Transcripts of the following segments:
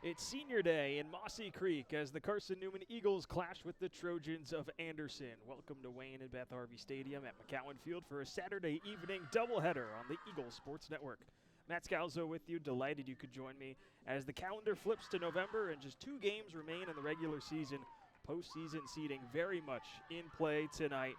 It's senior day in Mossy Creek as the Carson-Newman Eagles clash with the Trojans of Anderson. Welcome to Wayne and Beth Harvey Stadium at McCowan Field for a Saturday evening doubleheader on the Eagles Sports Network. Matt Scalzo with you, delighted you could join me as the calendar flips to November and just 2 games remain in the regular season. Postseason seeding very much in play tonight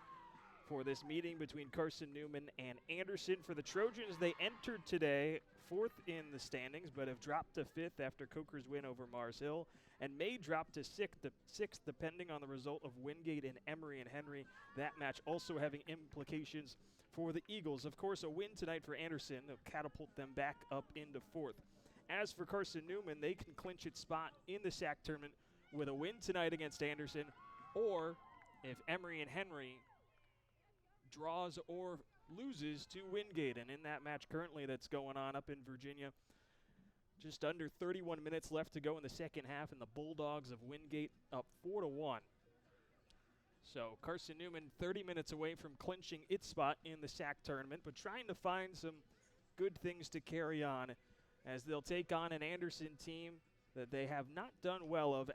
for this meeting between Carson-Newman and Anderson. For the Trojans, they entered today 4th in the standings, but have dropped to 5th after Coker's win over Mars Hill, and may drop to 6th depending on the result of Wingate and Emory and Henry. That match also having implications for the Eagles. Of course, a win tonight for Anderson will catapult them back up into 4th. As for Carson-Newman, they can clinch its spot in the SAC tournament with a win tonight against Anderson, or if Emory and Henry draws or loses to Wingate. And in that match currently that's going on up in Virginia, just under 31 minutes left to go in the second half, and the Bulldogs of Wingate up 4-1. So Carson-Newman 30 minutes away from clinching its spot in the SAC tournament, but trying to find some good things to carry on as they'll take on an Anderson team that they have not done well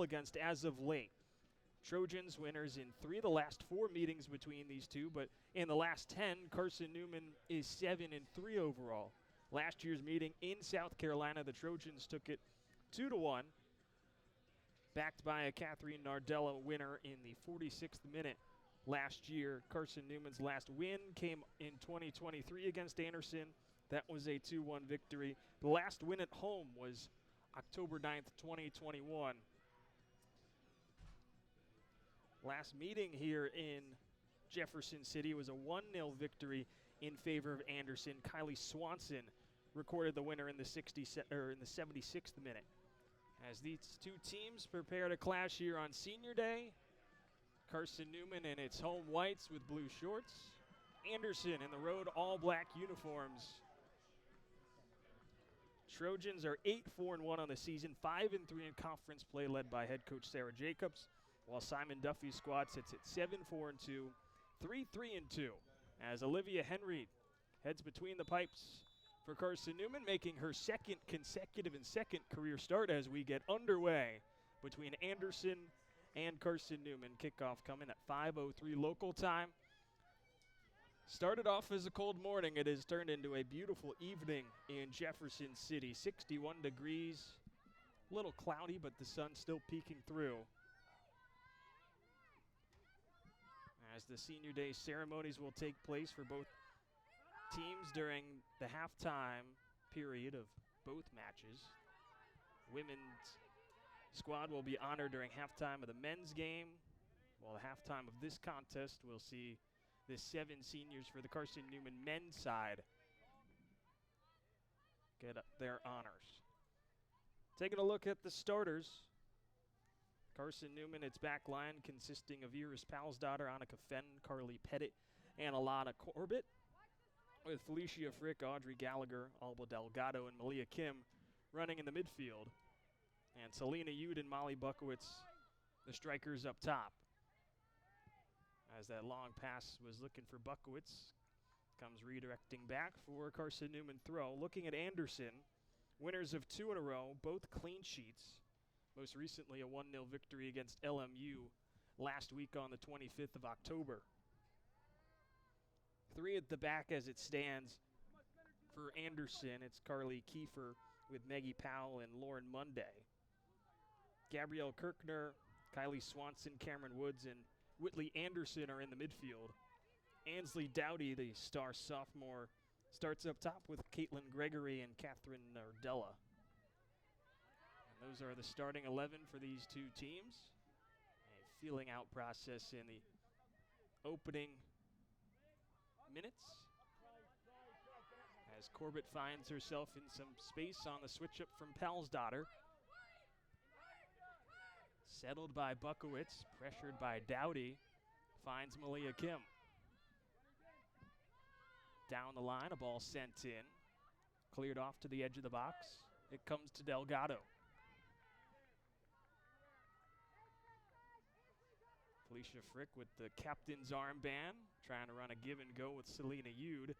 against as of late. Trojans winners in 3 of the last 4 meetings between these two, but in the last 10, Carson-Newman is 7-3 overall. Last year's meeting in South Carolina, the Trojans took it 2-1, backed by a Catherine Nardella winner in the 46th minute last year. Carson-Newman's last win came in 2023 against Anderson. That was a 2-1 victory. The last win at home was October 9th, 2021. Last meeting here in Jefferson City was a 1-0 victory in favor of Anderson. Kylie Swanson recorded the winner in the 76th minute. As these two teams prepare to clash here on Senior Day, Carson-Newman in its home whites with blue shorts, Anderson in the road all-black uniforms. Trojans are 8-4-1 on the season, 5-3 in conference play, led by head coach Sarah Jacobs, while Simon Duffy's squad sits at 7-4-2, 3-3-2, as Olivia Henry heads between the pipes for Carson-Newman, making her second consecutive and second career start as we get underway between Anderson and Carson-Newman. Kickoff coming at 5:03 local time. Started off as a cold morning. It has turned into a beautiful evening in Jefferson City. 61 degrees, a little cloudy, but the sun still peeking through. As the Senior Day ceremonies will take place for both teams during the halftime period of both matches. Women's squad will be honored during halftime of the men's game, while the halftime of this contest will see the 7 seniors for the Carson-Newman men's side get their honors. Taking a look at the starters. Carson-Newman, its back line consisting of Iris Palsdottir, Annika Fenn, Carly Pettit, and Alana Corbett, with Felicia Frick, Audrey Gallagher, Alba Delgado, and Malia Kim running in the midfield. And Selena Yude and Molly Buckowitz, the strikers up top. As that long pass was looking for Buckowitz, comes redirecting back for Carson-Newman throw. Looking at Anderson, winners of 2 in a row, both clean sheets. Most recently a 1-0 victory against LMU last week on the 25th of October. 3 at the back as it stands for Anderson. It's Carly Kiefer with Maggie Powell and Lauren Monday. Gabrielle Kirkner, Kylie Swanson, Cameron Woods, and Whitley Anderson are in the midfield. Ansley Dowdy, the star sophomore, starts up top with Caitlin Gregory and Catherine Nardella. And those are the starting 11 for these two teams. A feeling out process in the opening minutes as Corbett finds herself in some space on the switch up from Palsdottir. Settled by Buckowitz, pressured by Dowdy, finds Malia Kim. Down the line, a ball sent in, cleared off to the edge of the box. It comes to Delgado. Felicia Frick with the captain's armband, trying to run a give and go with Selena Yude.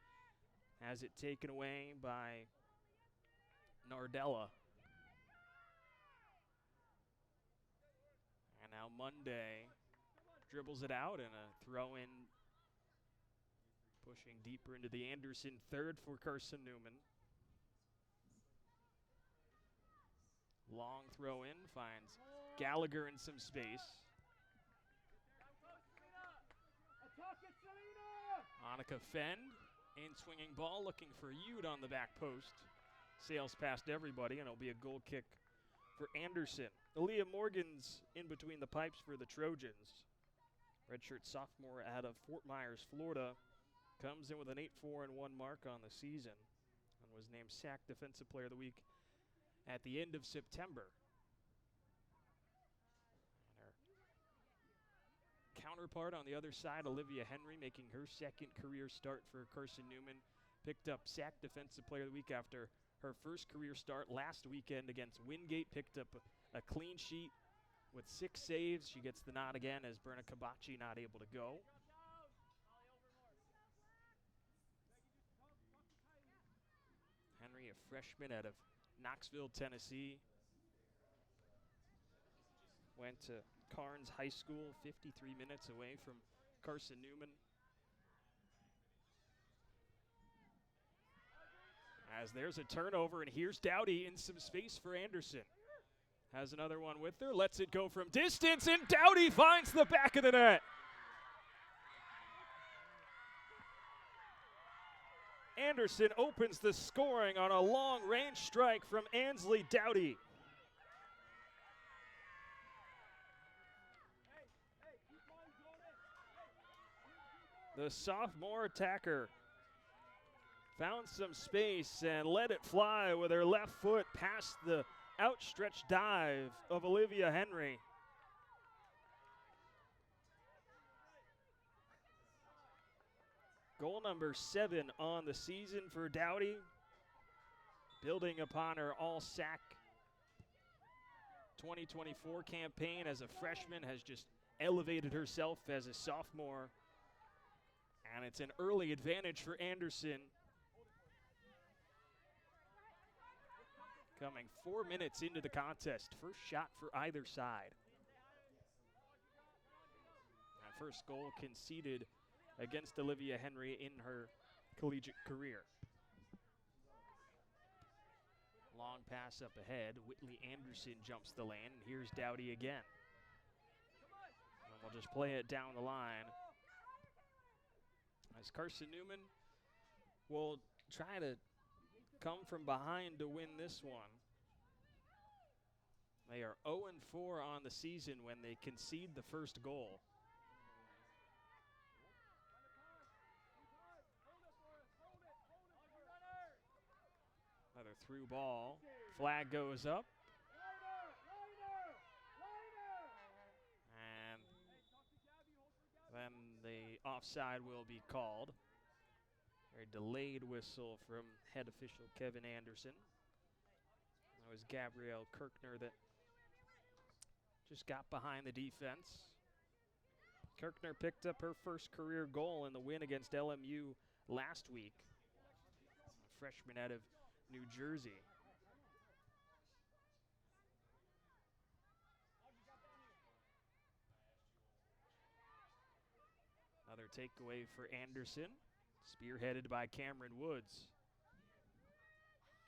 Has it taken away by Nardella. Now Monday dribbles it out and a throw in, pushing deeper into the Anderson third for Carson-Newman. Long throw in, finds Gallagher in some space. Annika Fend, in swinging ball, looking for Ude on the back post. Sails past everybody, and it'll be a goal kick for Anderson. Aaliyah Morgan's in between the pipes for the Trojans. Redshirt sophomore out of Fort Myers, Florida, comes in with an 8-4-1 mark on the season and was named SAC Defensive Player of the Week at the end of September. And her counterpart on the other side, Olivia Henry, making her second career start for Carson-Newman, picked up SAC Defensive Player of the Week after her first career start last weekend against Wingate, picked up a clean sheet with 6 saves. She gets the nod again as Berna Kabachi not able to go. Henry, a freshman out of Knoxville, Tennessee. Went to Carnes High School, 53 minutes away from Carson-Newman. As there's a turnover, and here's Dowdy in some space for Anderson. Has another one with her, lets it go from distance, and Dowdy finds the back of the net. Anderson opens the scoring on a long-range strike from Ansley Dowdy. The sophomore attacker found some space and let it fly with her left foot past the outstretched dive of Olivia Henry. Goal number 7 on the season for Dowdy, building upon her all-SAC 2024 campaign as a freshman, has just elevated herself as a sophomore. And it's an early advantage for Anderson. Coming 4 minutes into the contest, first shot for either side. And first goal conceded against Olivia Henry in her collegiate career. Long pass up ahead. Whitley Anderson jumps the lane, and here's Dowdy again. And we'll just play it down the line. As Carson-Newman will try to come from behind to win this one. They are 0-4 on the season when they concede the first goal. Another through ball. Flag goes up. And then the offside will be called. Very delayed whistle from head official Kevin Anderson. That was Gabrielle Kirkner that just got behind the defense. Kirkner picked up her first career goal in the win against LMU last week. A freshman out of New Jersey. Another takeaway for Anderson, spearheaded by Cameron Woods.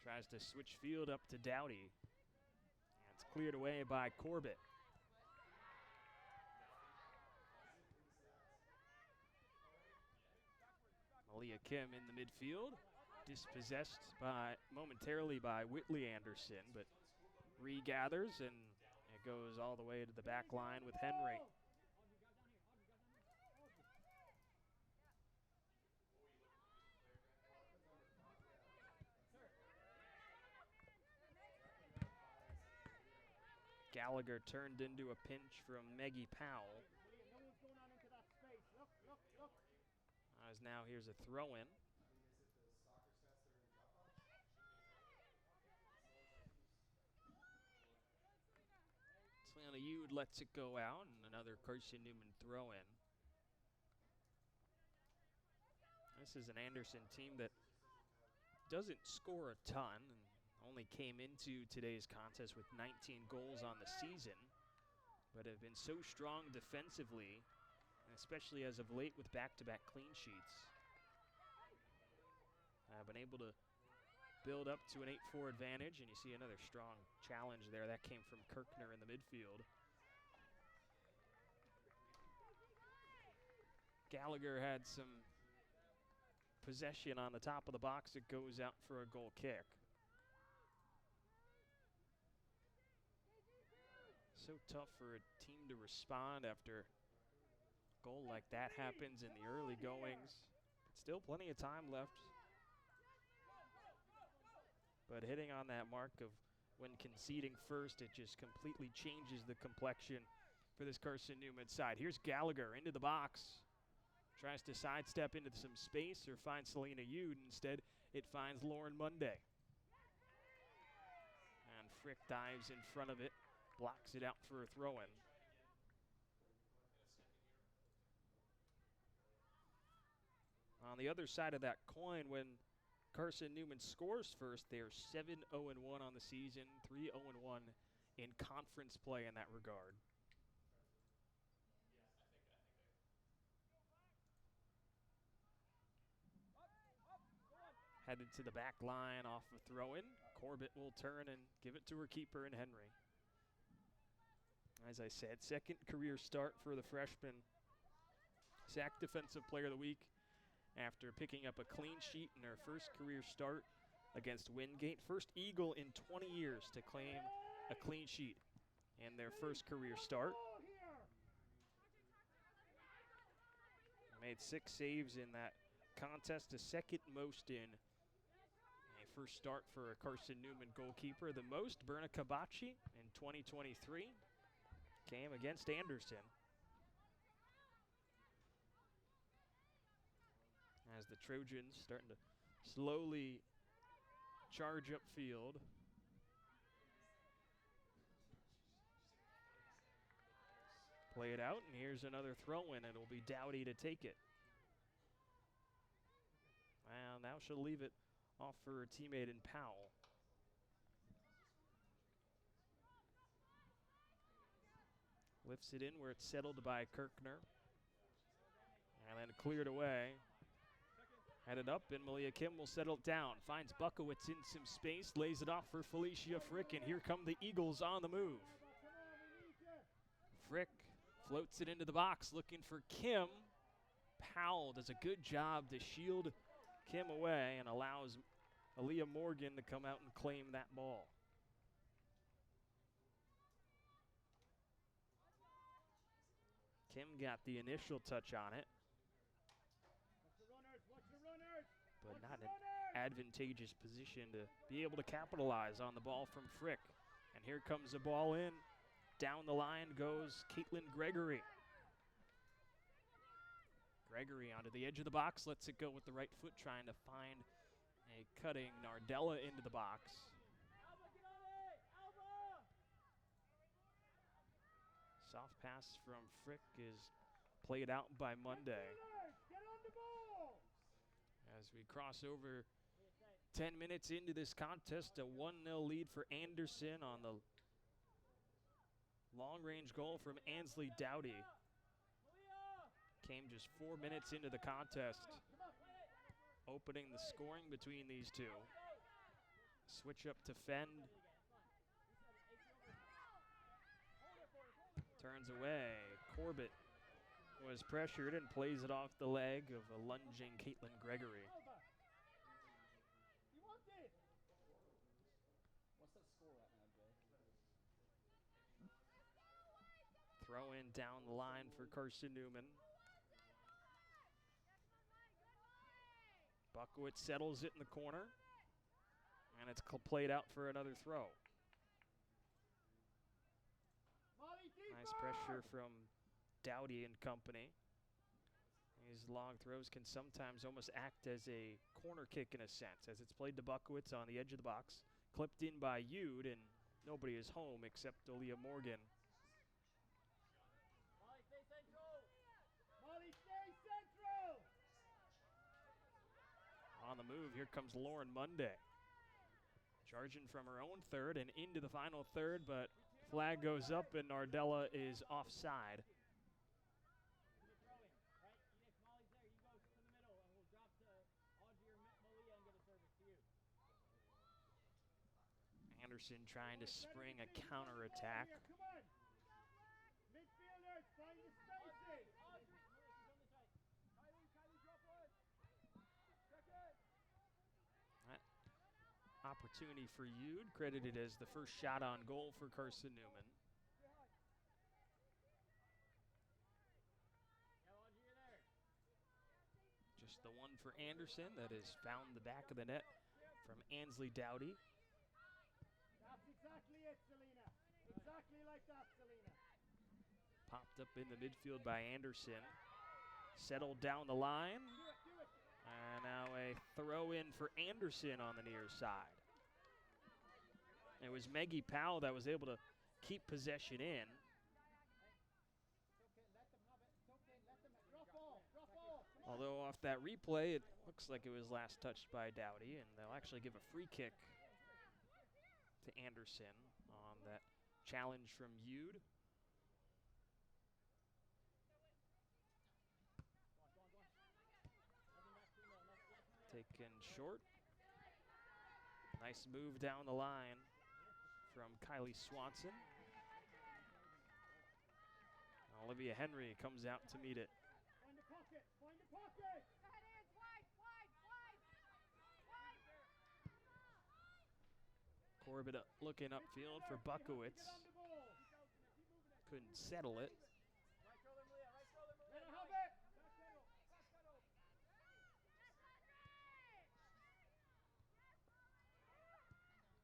Tries to switch field up to Dowdy. And it's cleared away by Corbett. Malia Kim in the midfield, dispossessed momentarily by Whitley Anderson, but regathers, and it goes all the way to the back line with Henry. Gallagher turned into a pinch from Maggie Powell. As now here's a throw-in. Sliana Ude lets it go out, and another Carson-Newman throw-in. This is an Anderson team that doesn't score a ton, and only came into today's contest with 19 goals on the season. but have been so strong defensively, especially as of late with back-to-back clean sheets. Been able to build up to an 8-4 advantage, and you see another strong challenge there. That came from Kirkner in the midfield. Gallagher had some possession on the top of the box. It goes out for a goal kick. So tough for a team to respond after a goal like that happens in the early goings. But still plenty of time left. But hitting on that mark of when conceding first, it just completely changes the complexion for this Carson-Newman side. Here's Gallagher into the box. Tries to sidestep into some space or find Selena Yude. Instead, it finds Lauren Monday. And Frick dives in front of it, blocks it out for a throw-in. On the other side of that coin, when Carson-Newman scores first, they are 7-0-1 on the season, 3-0-1 in conference play in that regard. Headed to the back line off a throw-in. Corbett will turn and give it to her keeper in Henry. As I said, second career start for the freshman. SAC Defensive Player of the Week after picking up a clean sheet in her first career start against Wingate. First Eagle in 20 years to claim a clean sheet in their first career start. Made 6 saves in that contest, the second most in a first start for a Carson-Newman goalkeeper. The most, Berna Kabachi in 2023, came against Anderson. As the Trojans starting to slowly charge upfield. Play it out, and here's another throw-in. It'll be Dowdy to take it. Well, now she'll leave it off for her teammate in Powell. Lifts it in where it's settled by Kirkner. And then cleared away. Headed up, and Malia Kim will settle it down. Finds Buckowitz in some space, lays it off for Felicia Frick, and here come the Eagles on the move. Frick floats it into the box, looking for Kim. Powell does a good job to shield Kim away and allows Aaliyah Morgan to come out and claim that ball. Kim got the initial touch on it, but not an advantageous position to be able to capitalize on the ball from Frick. And here comes the ball in. Down the line goes Caitlin Gregory. Gregory onto the edge of the box, lets it go with the right foot, trying to find a cutting Nardella into the box. Soft pass from Frick is played out by Monday. As we cross over 10 minutes into this contest, a 1-0 lead for Anderson on the long-range goal from Ansley Dowdy. Came just 4 minutes into the contest, opening the scoring between these two. Switch up to Fend. Turns away. Corbett was pressured and plays it off the leg of a lunging Caitlin Gregory. Throw in down the line for Carson-Newman. Buckowitz settles it in the corner, and it's played out for another throw. Nice pressure from Dowdy and company. These long throws can sometimes almost act as a corner kick in a sense, as it's played to Buckowitz on the edge of the box, clipped in by Yude, and nobody is home except Aaliyah Morgan. On the move, here comes Lauren Monday. Charging from her own third and into the final third, but Flag goes up, and Nardella is offside. Anderson trying to spring a counterattack. That opportunity for Yude, credited as the first shot on goal for Carson-Newman. Just the one for Anderson that has found the back of the net from Ansley Dowdy. That's exactly it, Selena. Exactly like that, Selena. Popped up in the midfield by Anderson. Settled down the line. And now a throw in for Anderson on the near side. It was Maggie Powell that was able to keep possession in. Although off that replay, it looks like it was last touched by Dowdy, and they'll actually give a free kick to Anderson on that challenge from Yude. Taken short. Nice move down the line from Kylie Swanson. Olivia Henry comes out to meet it. Find the pocket. Find the pocket. Corbett looking upfield for Buckowitz. Couldn't settle it.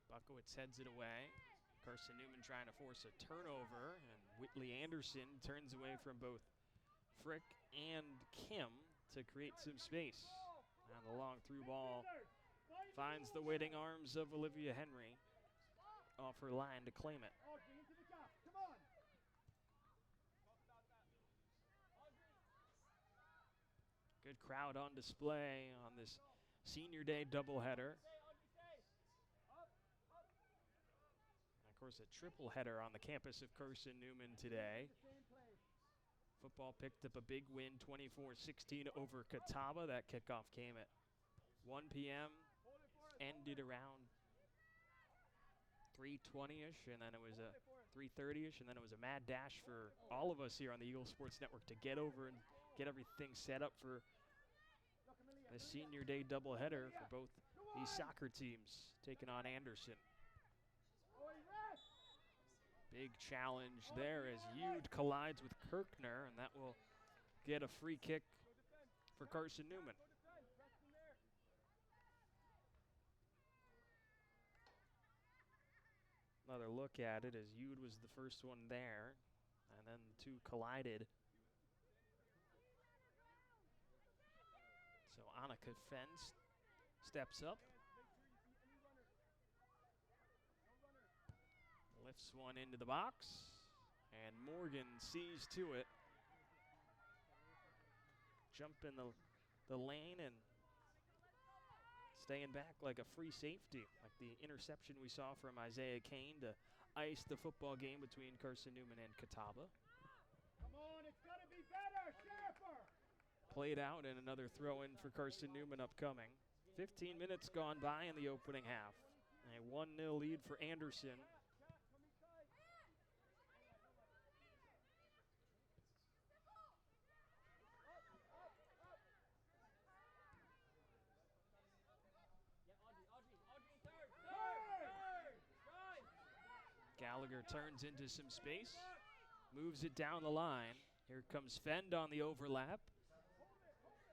Buckowitz heads it away. Carson-Newman trying to force a turnover, and Whitley Anderson turns away from both Frick and Kim to create some space. And the long through ball finds the waiting arms of Olivia Henry off her line to claim it. Good crowd on display on this senior day doubleheader. Of course, a triple header on the campus of Carson-Newman today. Football picked up a big win, 24-16 over Catawba. That kickoff came at 1 p.m., ended around 3:20-ish, and then it was a 3:30-ish, and then it was a mad dash for all of us here on the Eagle Sports Network to get over and get everything set up for the senior day doubleheader for both these soccer teams taking on Anderson. Big challenge there as Yude collides with Kirkner, and that will get a free kick for Carson-Newman. Another look at it as Yude was the first one there, and then the two collided. So Annika Fens steps up. Lifts one into the box, and Morgan sees to it. Jump in the lane and staying back like a free safety, like the interception we saw from Isaiah Kane to ice the football game between Carson-Newman and Catawba. Come on, it's got to be better, sharper. Played out, and another throw-in for Carson-Newman upcoming. 15 minutes gone by in the opening half. A 1-0 lead for Anderson. Gallagher turns into some space, moves it down the line. Here comes Fend on the overlap.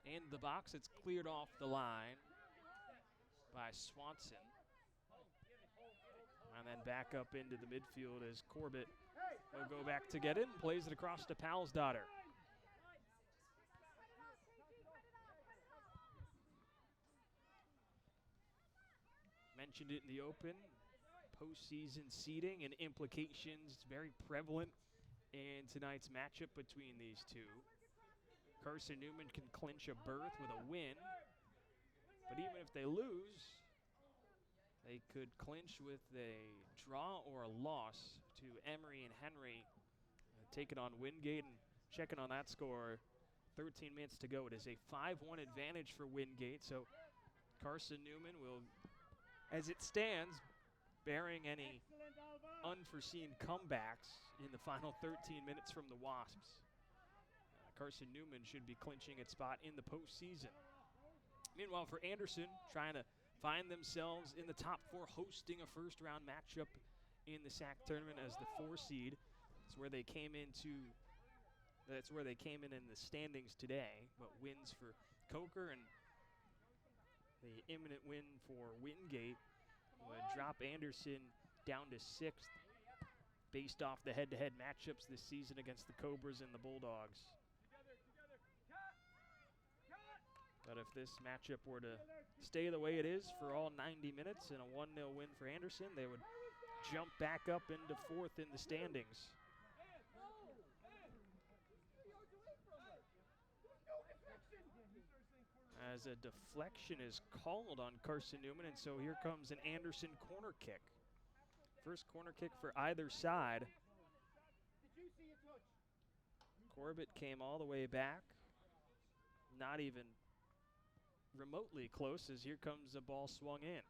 In the box, it's cleared off the line by Swanson. And then back up into the midfield as Corbett will go back to get it and plays it across to Palsdottir. Mentioned it in the open. Postseason seeding and implications very prevalent in tonight's matchup between these two. Carson-Newman can clinch a berth with a win, but even if they lose, They could clinch with a draw or a loss to Emery and Henry. Taking on Wingate and checking on that score. 13 minutes to go. It is a 5-1 advantage for Wingate. So Carson-Newman will, as it stands, bearing any unforeseen comebacks in the final 13 minutes from the Wasps, Carson-Newman should be clinching its spot in the postseason. Meanwhile, for Anderson, trying to find themselves in the top 4, hosting a first-round matchup in the SAC tournament as the 4 seed. That's where they came in the standings today, but wins for Coker and the imminent win for Wingate would drop Anderson down to 6th based off the head-to-head matchups this season against the Cobras and the Bulldogs. But if this matchup were to stay the way it is for all 90 minutes and a 1-0 win for Anderson, they would jump back up into 4th in the standings. As a deflection is called on Carson-Newman, and so here comes an Anderson corner kick. First corner kick for either side. Corbett came all the way back, not even remotely close, as here comes the ball swung in.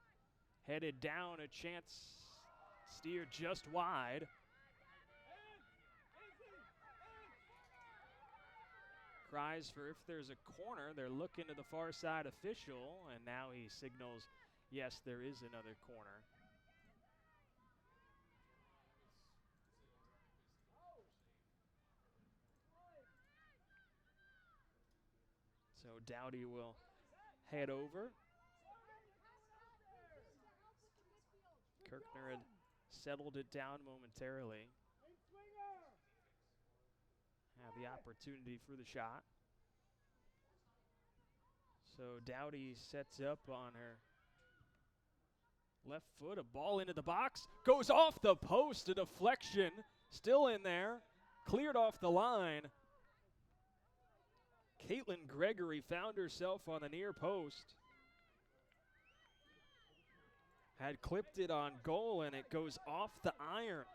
Headed down, a chance, steered just wide. Cries for if there's a corner, they're looking to the far side official, and now he signals, yes, there is another corner. So Dowdy will head over. Kirkner had settled it down momentarily. Have the opportunity for the shot. So Dowdy sets up on her left foot, a ball into the box, goes off the post, a deflection, still in there, cleared off the line. Caitlin Gregory found herself on the near post. Had clipped it on goal, and it goes off the iron.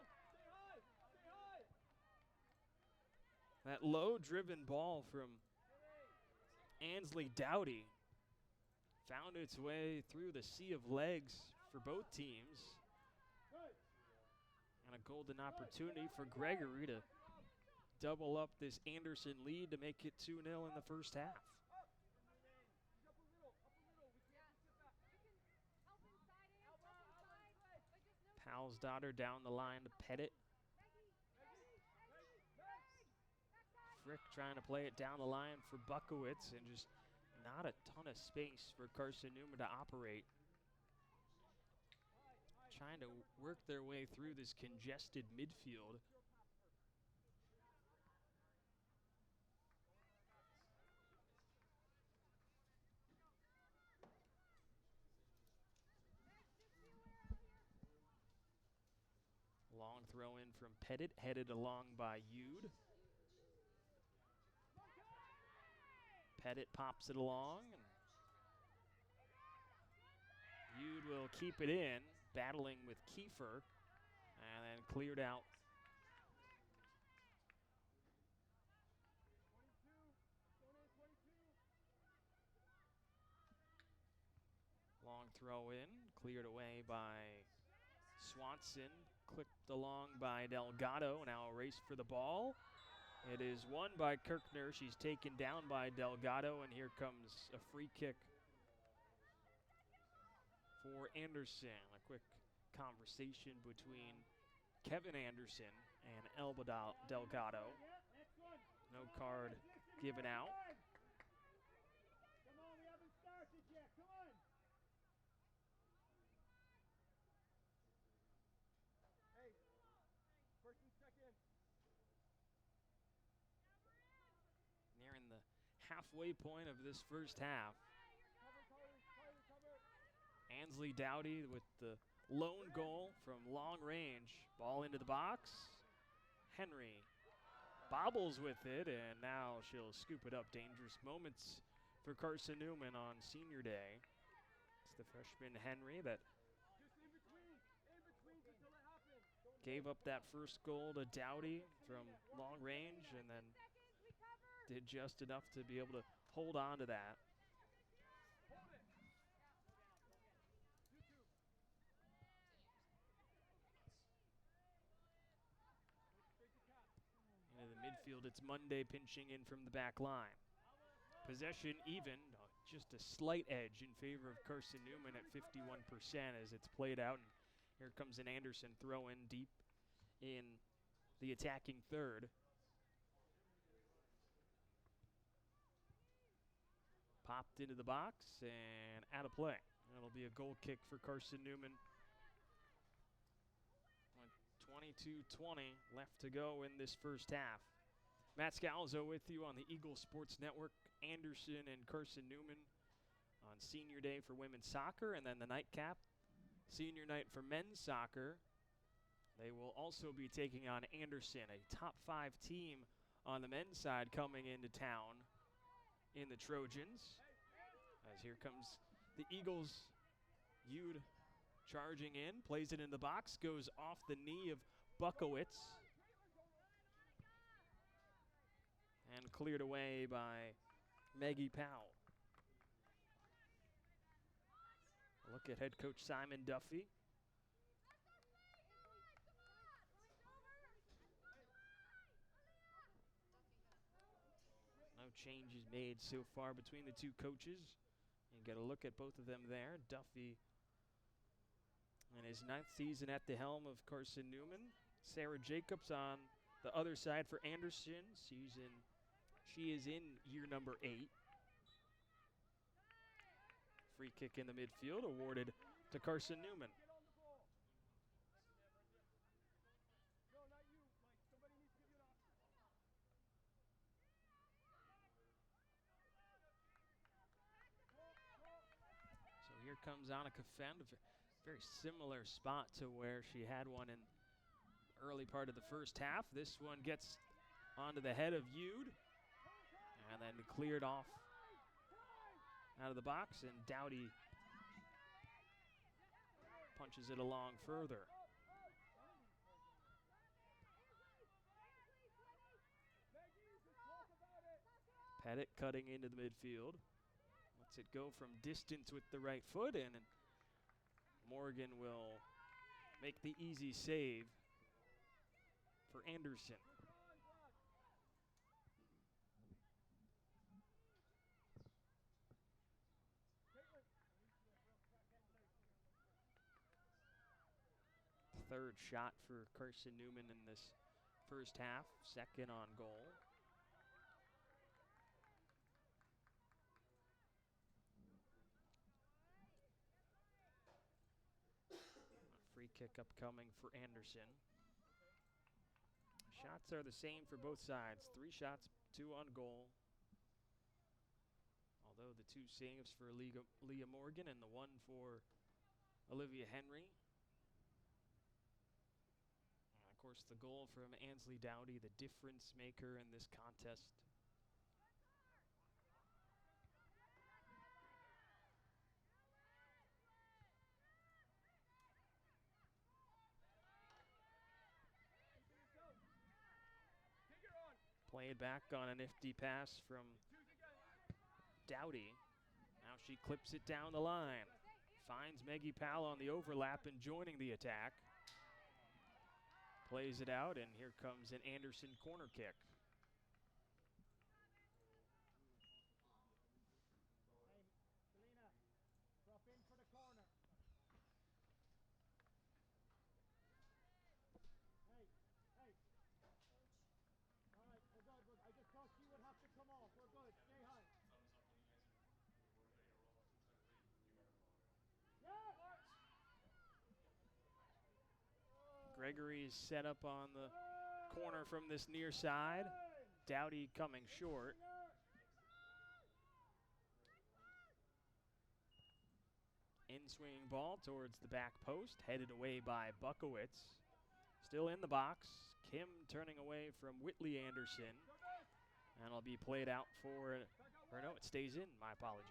That low-driven ball from Ansley Dowdy found its way through the sea of legs for both teams. And a golden opportunity for Gregory to double up this Anderson lead to make it 2-0 in the first half. Powell's daughter down the line to Pettit. Frick trying to play it down the line for Buckowitz, and just not a ton of space for Carson-Newman to operate. Trying to work their way through this congested midfield. Long throw in from Pettit, headed along by Yude. Pettit pops it along. Yude will keep it in, battling with Kiefer, and then cleared out. Long throw in, cleared away by Swanson, clipped along by Delgado. Now a race for the ball. It is won by Kirkner. She's taken down by Delgado, and here comes a free kick for Anderson. A quick conversation between Kevin Anderson and Elba Delgado. No card given out. Come on, we haven't started yet. Come on. Hey, first and second. Nearing the halfway point of this first half. Ansley Dowdy with the lone goal from long range. Ball into the box. Henry bobbles with it, and now she'll scoop it up. Dangerous moments for Carson-Newman on senior day. It's the freshman Henry that Gave up that first goal to Dowdy from long range and then did just enough to be able to hold on to that. In the midfield, it's Monday pinching in from the back line. Possession even, just a slight edge in favor of Carson-Newman at 51% as it's played out. And here comes an Anderson throw in deep in the attacking third. Popped into the box and out of play. That'll be a goal kick for Carson-Newman. 22-20 left to go in this first half. Matt Scalzo with you on the Eagle Sports Network. Anderson and Carson-Newman on senior day for women's soccer, and then the nightcap, senior night for men's soccer. They will also be taking on Anderson, a top 5 team on the men's side coming into town in the Trojans. As here comes the Eagles. Yude charging in, plays it in the box, goes off the knee of Buckowitz. And cleared away by Maggie Powell. Look at head coach Simon Duffy. No changes made so far between the two coaches. You get a look at both of them there. Duffy in his 9th season at the helm of Carson-Newman. Sarah Jacobs on the other side for Anderson. She is in year number 8. Free kick in the midfield awarded to Carson-Newman. So here comes Annika Fenn, a very similar spot to where she had one in the early part of the first half. This one gets onto the head of Yude and then cleared off out of the box, and Dowdy punches it along further. Pettit cutting into the midfield. Lets it go from distance with the right foot, and Morgan will make the easy save for Anderson. Third shot for Carson-Newman in this first half, second on goal. Free kick upcoming for Anderson. Shots are the same for both sides. 3 shots, 2 on goal. Although the 2 saves for Leah Morgan and the 1 for Olivia Henry. Of course, the goal from Ansley Dowdy, the difference maker in this contest. Played back on a nifty pass from Dowdy. Now she clips it down the line. Finds Maggie Powell on the overlap and joining the attack. Plays it out, and here comes an Anderson corner kick. Hey, Selena, drop in for the corner. Hey. All right, we're good. I just thought she would have to come off. We're good. Stay high. Gregory's set up on the corner from this near side. Dowdy coming short. In-swinging ball towards the back post, headed away by Buckowitz. Still in the box. Kim turning away from Whitley Anderson. And it'll be played out for, or no, it stays in, my apologies.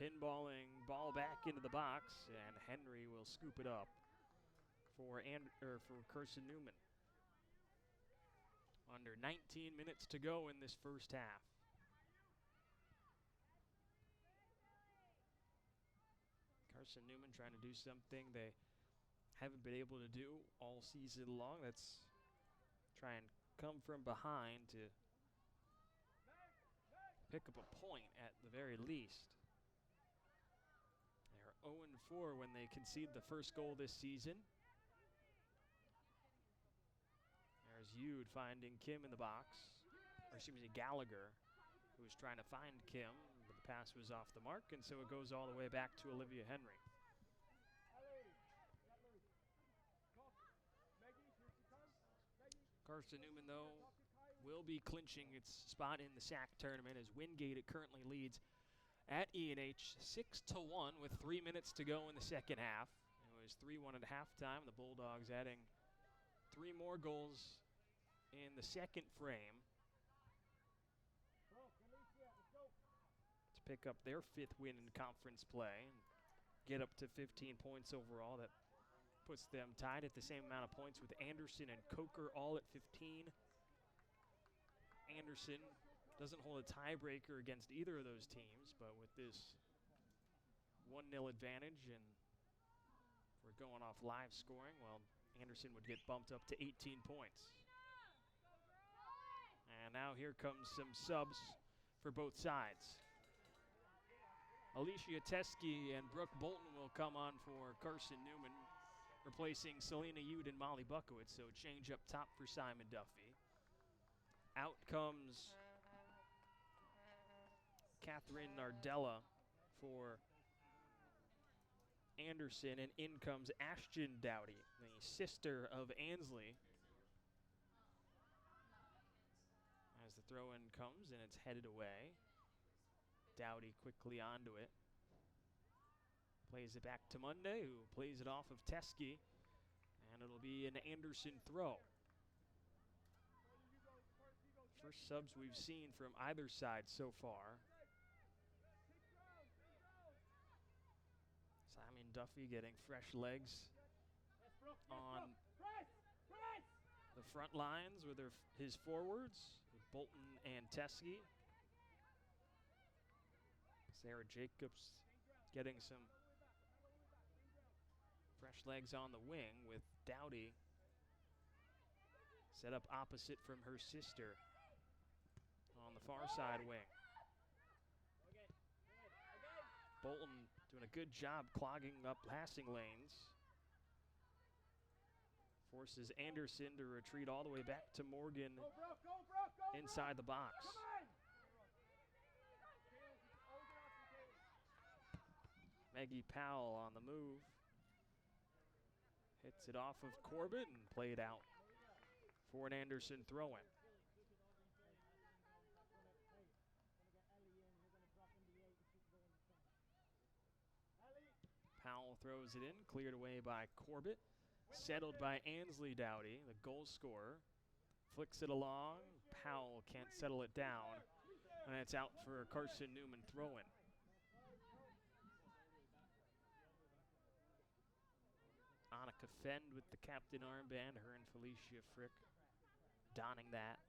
Pinballing ball back into the box, and Henry will scoop it up for Carson-Newman. Under 19 minutes to go in this first half. Carson-Newman trying to do something they haven't been able to do all season long. That's try and come from behind to pick up a point at the very least. They're 0-4 when they concede the first goal this season. There's Yude finding Kim in the box. Or excuse me, Gallagher, who was trying to find Kim, but the pass was off the mark, and so it goes all the way back to Olivia Henry. Carson-Newman, though, will be clinching its spot in the SAC tournament as Wingate it currently leads at E&H 6-1 with 3 minutes to go in the second half. It was 3-1 at halftime. The Bulldogs adding 3 more goals in the second frame to pick up their 5th win in conference play and get up to 15 points overall. That puts them tied at the same amount of points with Anderson and Coker all at 15. Anderson doesn't hold a tiebreaker against either of those teams, but with this 1-0 advantage, and if we're going off live scoring, well, Anderson would get bumped up to 18 points. And now here comes some subs for both sides. Alicia Teskey and Brooke Bolton will come on for Carson-Newman, replacing Selena Yude and Molly Buckowitz, so change up top for Simon Duffy. Out comes Catherine Nardella for Anderson, and in comes Ashton Dowdy, the sister of Ansley. As the throw-in comes, and it's headed away. Dowdy quickly onto it. Plays it back to Monday, who plays it off of Teskey, and it'll be an Anderson throw. First subs we've seen from either side so far. Simon Duffy getting fresh legs on the front lines with his forwards, with Bolton and Teskey. Sarah Jacobs getting some fresh legs on the wing with Dowdy set up opposite from her sister on the far side wing. Bolton doing a good job clogging up passing lanes. Forces Anderson to retreat all the way back to Morgan inside the box. Maggie Powell on the move. Hits it off of Corbett and played out for an Anderson throw-in. Powell throws it in, cleared away by Corbett. Settled by Ansley Dowdy, the goal scorer. Flicks it along. Powell can't settle it down. And it's out for a Carson-Newman throw-in. Annika Fend with the captain armband, her and Felicia Frick donning that.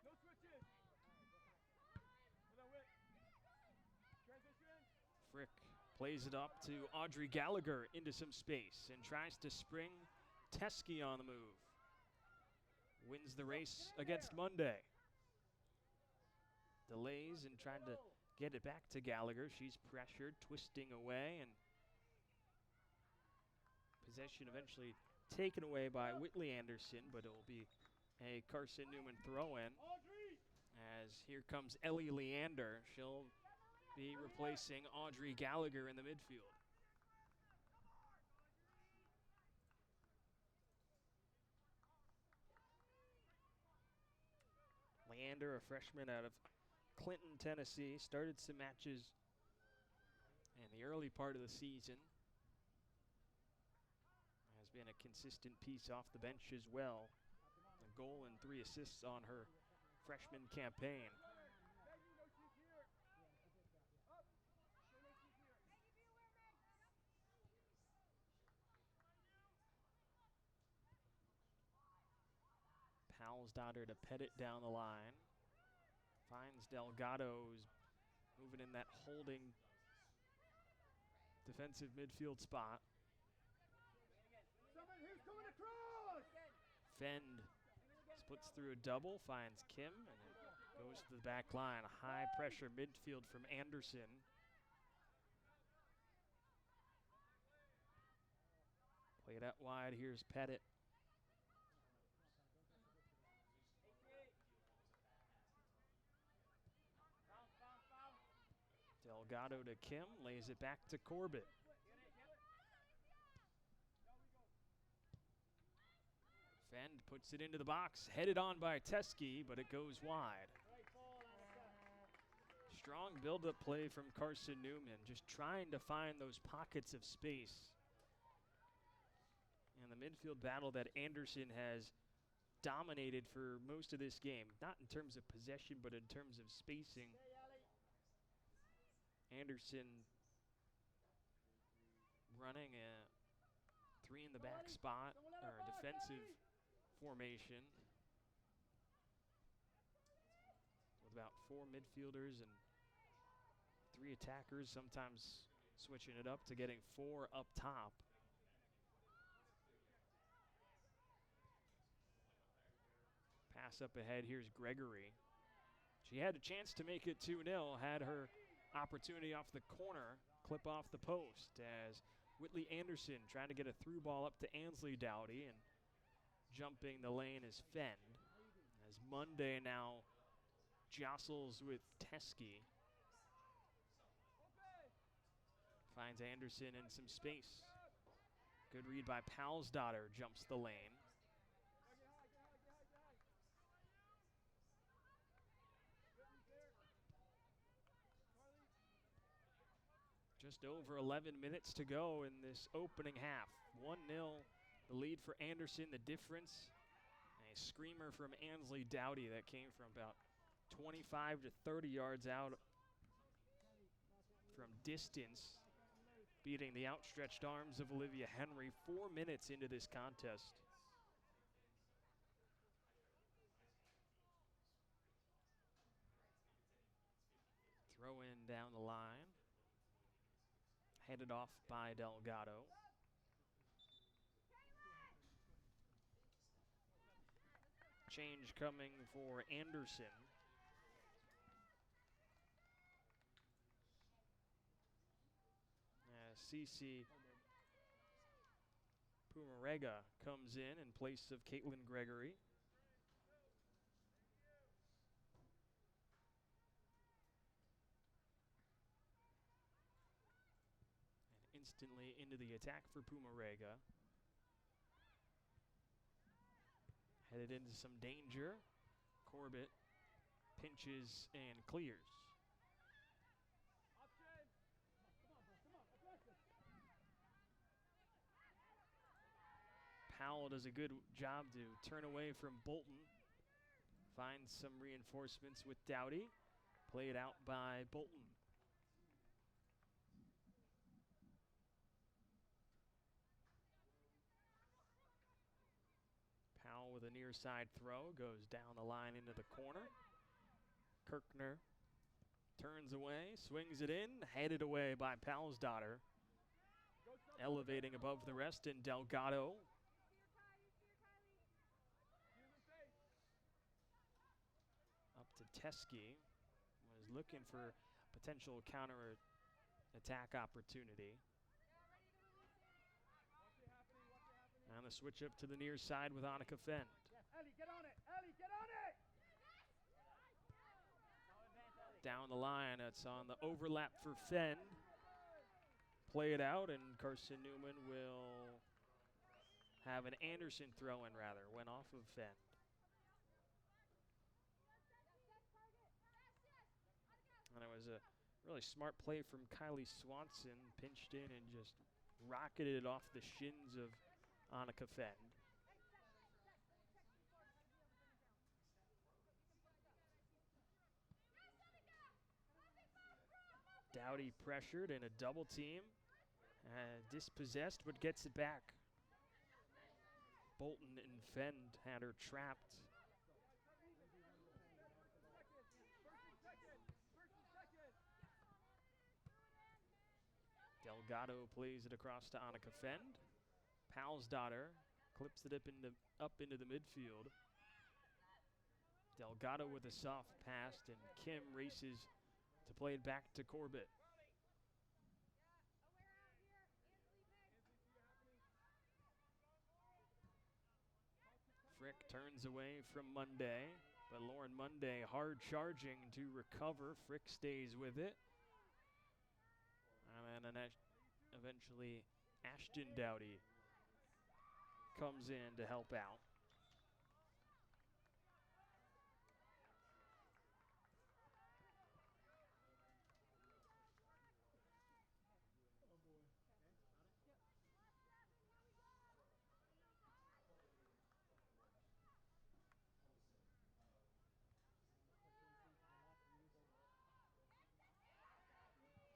No switches. Frick plays it up to Audrey Gallagher into some space and tries to spring Teskey on the move. Wins the race against Monday. Delays and trying to get it back to Gallagher. She's pressured, twisting away, and possession eventually taken away by Whitley Anderson, but it will be a Carson-Newman throw-in. As here comes Ellie Leander. She'll be replacing Audrey Gallagher in the midfield. Leander, a freshman out of Clinton, Tennessee, started some matches in the early part of the season. Has been a consistent piece off the bench as well. A goal and 3 assists on her freshman campaign. Palsdotter to pet it down the line. Finds Delgado, who's moving in that holding defensive midfield spot. Someone who's coming across! Fend splits through a double, finds Kim, and it goes to the back line. A high pressure midfield from Anderson. Played out wide, here's Pettit. Delgado to Kim, lays it back to Corbett. Fend puts it into the box, headed on by Teskey, but it goes wide. Strong build-up play from Carson-Newman, just trying to find those pockets of space. And the midfield battle that Anderson has dominated for most of this game, not in terms of possession, but in terms of spacing. Anderson running a three in the back spot, or a defensive formation with about 4 midfielders and 3 attackers, sometimes switching it up to getting 4 up top. Pass up ahead, here's Gregory. She had a chance to make it 2-0, had her opportunity off the corner, clip off the post as Whitley Anderson trying to get a through ball up to Ansley Dowdy, and jumping the lane is Fend. As Monday now jostles with Teskey. Finds Anderson in some space. Good read by Palsdotter, jumps the lane. Just over 11 minutes to go in this opening half. 1-0, the lead for Anderson, the difference. A screamer from Ansley Dowdy that came from about 25 to 30 yards out from distance, beating the outstretched arms of Olivia Henry 4 minutes into this contest. Throw in down the line. Headed off by Delgado. Change coming for Anderson. Cece Pumarega comes in place of Caitlin Gregory. Instantly into the attack for Pumarega. Headed into some danger. Corbett pinches and clears. Powell does a good job to turn away from Bolton. Finds some reinforcements with Dowdy. Played out by Bolton. With a near side throw, goes down the line into the corner. Kirkner turns away, swings it in, headed away by Palsdotter. Elevating above the rest in Delgado. Up to Teskey, was looking for potential counter attack opportunity. And a switch up to the near side with Annika Fend. Ellie, get on it! Ellie, get on it! Down the line, it's on the overlap for Fend. Play it out, and Carson-Newman will have an Anderson throw-in, rather. Went off of Fend. And it was a really smart play from Kylie Swanson. Pinched in and just rocketed it off the shins of Annika Fend. Dowdy pressured in a double team. Dispossessed, but gets it back. Bolton and Fend had her trapped Delgado plays it across to Annika Fend. Palsdotter clips it up into the midfield. Delgado with a soft pass, and Kim races to play it back to Corbett. Frick turns away from Monday, but Lauren Monday hard charging to recover. Frick stays with it. And then eventually Ashton Dowdy comes in to help out.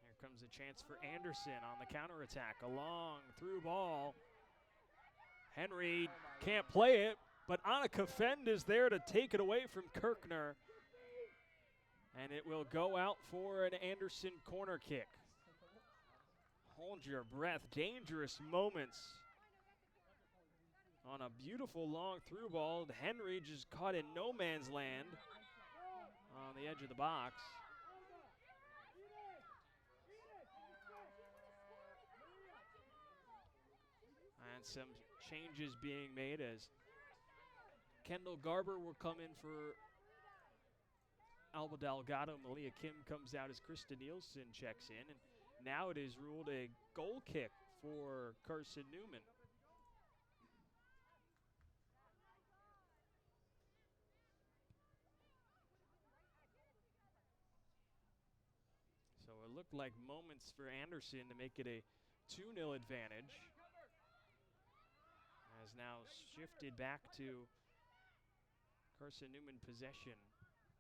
Here comes a chance for Anderson on the counterattack. A long through ball. Henry can't play it, but Annika Fend is there to take it away from Kirkner. And it will go out for an Anderson corner kick. Hold your breath. Dangerous moments. On a beautiful long through ball, Henry just caught in no man's land on the edge of the box. And some changes being made as Kendall Garber will come in for Alba Delgado. Malia Kim comes out as Krista Nielsen checks in. And now it is ruled a goal kick for Carson-Newman. So it looked like moments for Anderson to make it a 2-0 advantage. Has now shifted back to Carson-Newman possession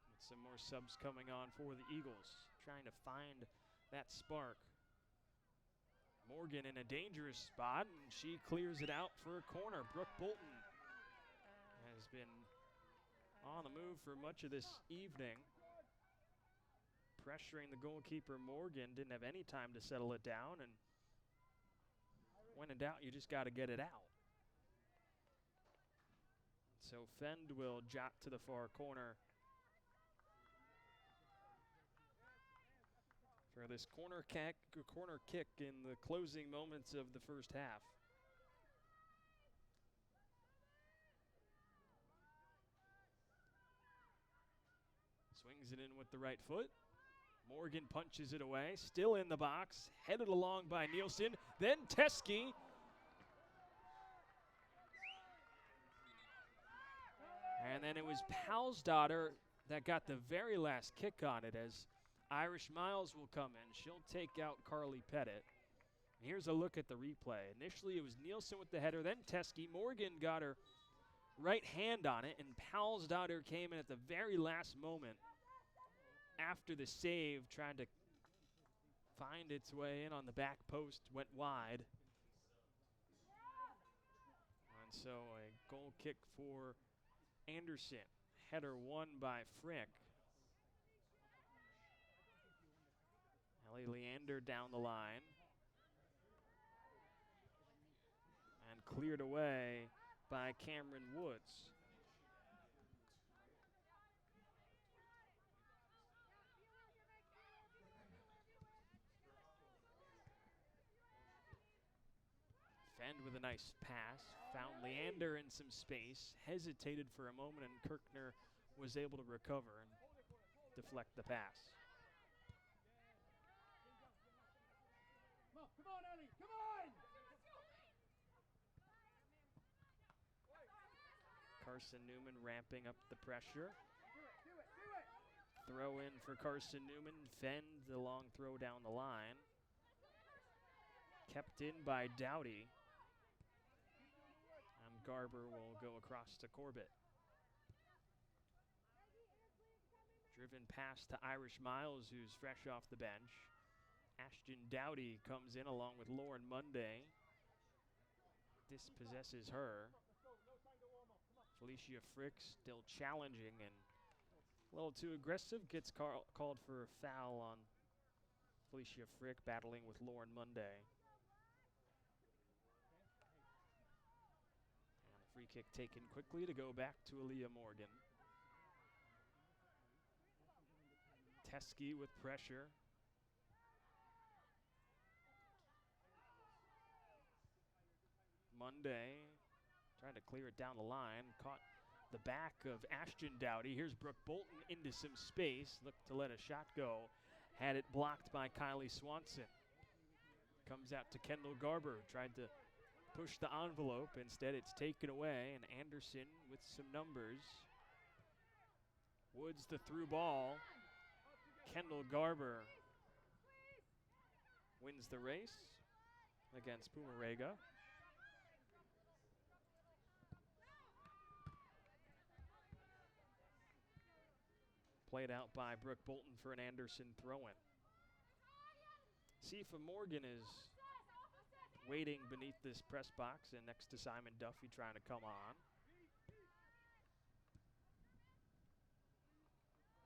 with some more subs coming on for the Eagles, trying to find that spark. Morgan in a dangerous spot, and she clears it out for a corner. Brooke Bolton has been on the move for much of this evening, pressuring the goalkeeper Morgan. Didn't have any time to settle it down, and when in doubt, you just got to get it out. So Fend will jot to the far corner for this corner kick in the closing moments of the first half. Swings it in with the right foot. Morgan punches it away, still in the box, headed along by Nielsen, then Teskey. And then it was Palsdotter that got the very last kick on it, as Irish Miles will come in. She'll take out Carly Pettit. Here's a look at the replay. Initially it was Nielsen with the header, then Teskey. Morgan got her right hand on it, and Palsdotter came in at the very last moment after the save, trying to find its way in on the back post, went wide. And so a goal kick for Anderson. Header won by Frick. Ellie Leander down the line. And cleared away by Cameron Woods. Fend with a nice pass, found Leander in some space, hesitated for a moment, and Kirkner was able to recover and deflect the pass. Come on, Ellie, come on! Carson-Newman ramping up the pressure. Do it! Throw in for Carson-Newman. Fend the long throw down the line. Kept in by Dowdy. And Garber will go across to Corbett. Driven past to Irish Miles, who's fresh off the bench. Ashton Dowdy comes in along with Lauren Monday. Dispossesses her. Felicia Frick still challenging and a little too aggressive. Gets called for a foul on Felicia Frick, battling with Lauren Monday. Kick taken quickly to go back to Aaliyah Morgan. Teskey with pressure. Monday trying to clear it down the line. Caught the back of Ashton Dowdy. Here's Brooke Bolton into some space. Looked to let a shot go. Had it blocked by Kylie Swanson. Comes out to Kendall Garber. Tried to push the envelope. Instead, it's taken away. And Anderson with some numbers. Woods the through ball. Kendall Garber wins the race against Pumarega. Played out by Brooke Bolton for an Anderson throw-in. Sifa Morgan is waiting beneath this press box and next to Simon Duffy trying to come on.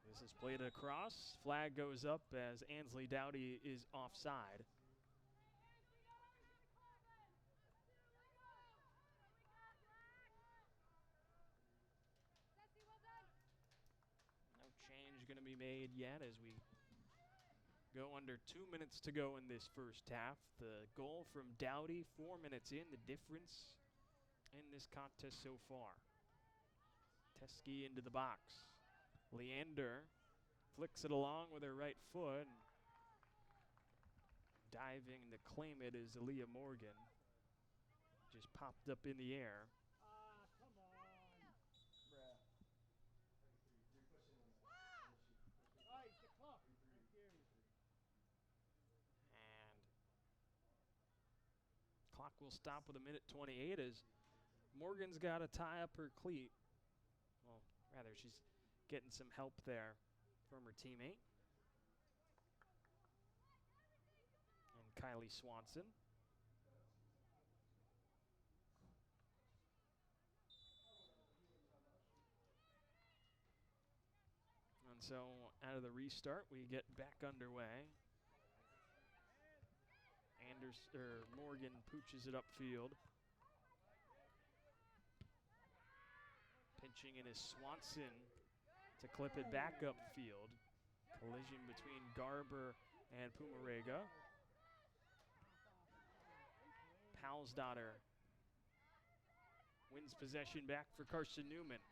This is played across. Flag goes up as Ansley Dowdy is offside. No change going to be made yet as we go under 2 minutes to go in this first half. The goal from Dowdy, 4 minutes in, the difference in this contest so far. Teskey into the box. Leander flicks it along with her right foot. Diving to claim it is Aaliyah Morgan. Just popped up in the air. Come on. Right, the clock. Thank you. And clock will stop with 1:28 as Morgan's got to tie up her cleat. Well, rather, she's getting some help there from her teammate. And Kylie Swanson. And so out of the restart, we get back underway. Morgan pooches it upfield. Pinching in is Swanson to clip it back upfield. Collision between Garber and Pumarega. Palsdottir wins possession back for Carson-Newman.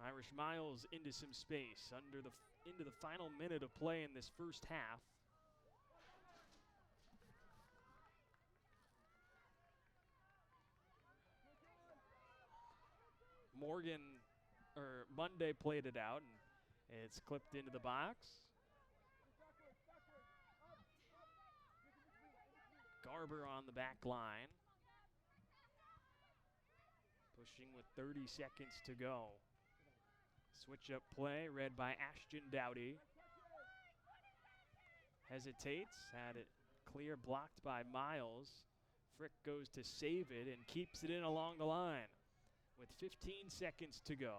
Irish Miles into some space into the final minute of play in this first half. Monday played it out, and it's clipped into the box. Garber on the back line. Pushing with 30 seconds to go. Switch up play read by Ashton Dowdy. Hesitates, had it clear, blocked by Miles. Frick goes to save it and keeps it in along the line with 15 seconds to go.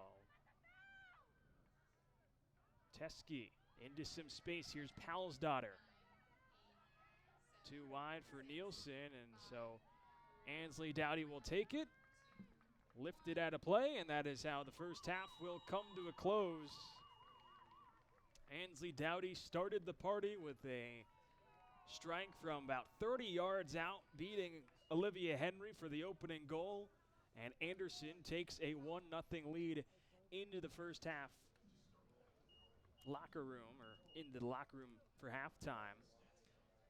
Teskey into some space. Here's Palsdottir. Too wide for Nielsen, and so Ansley Dowdy will take it. Lifted out of play, and that is how the first half will come to a close. Ansley Dowdy started the party with a strike from about 30 yards out, beating Olivia Henry for the opening goal. And Anderson takes a 1-0 lead into the first half locker room, or into the locker room for halftime.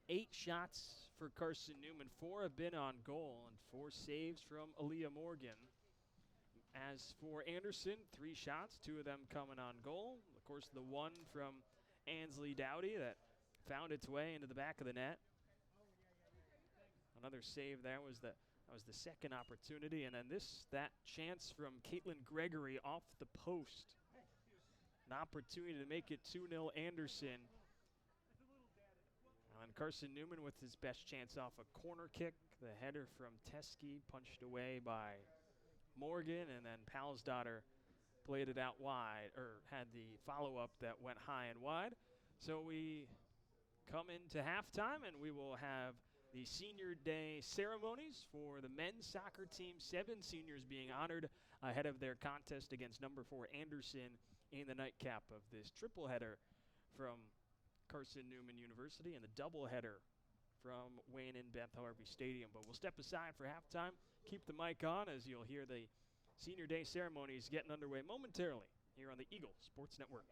8 shots for Carson-Newman. 4 have been on goal, and 4 saves from Aaliyah Morgan. As for Anderson, 3 shots, 2 of them coming on goal. Of course, the one from Ansley Dowdy that found its way into the back of the net. Another save there was the second opportunity, and then that chance from Caitlin Gregory off the post. An opportunity to make it 2-0 Anderson. And Carson-Newman with his best chance off a corner kick. The header from Teskey punched away by Morgan, and then Palsdottir played it out wide, or had the follow-up that went high and wide. So we come into halftime, and we will have the Senior Day ceremonies for the men's soccer team. 7 seniors being honored ahead of their contest against number 4 Anderson in the nightcap of this triple header from Carson-Newman University and the doubleheader from Wayne and Beth Harvey Stadium. But we'll step aside for halftime, keep the mic on as you'll hear the Senior Day ceremonies getting underway momentarily here on the Eagle Sports Network.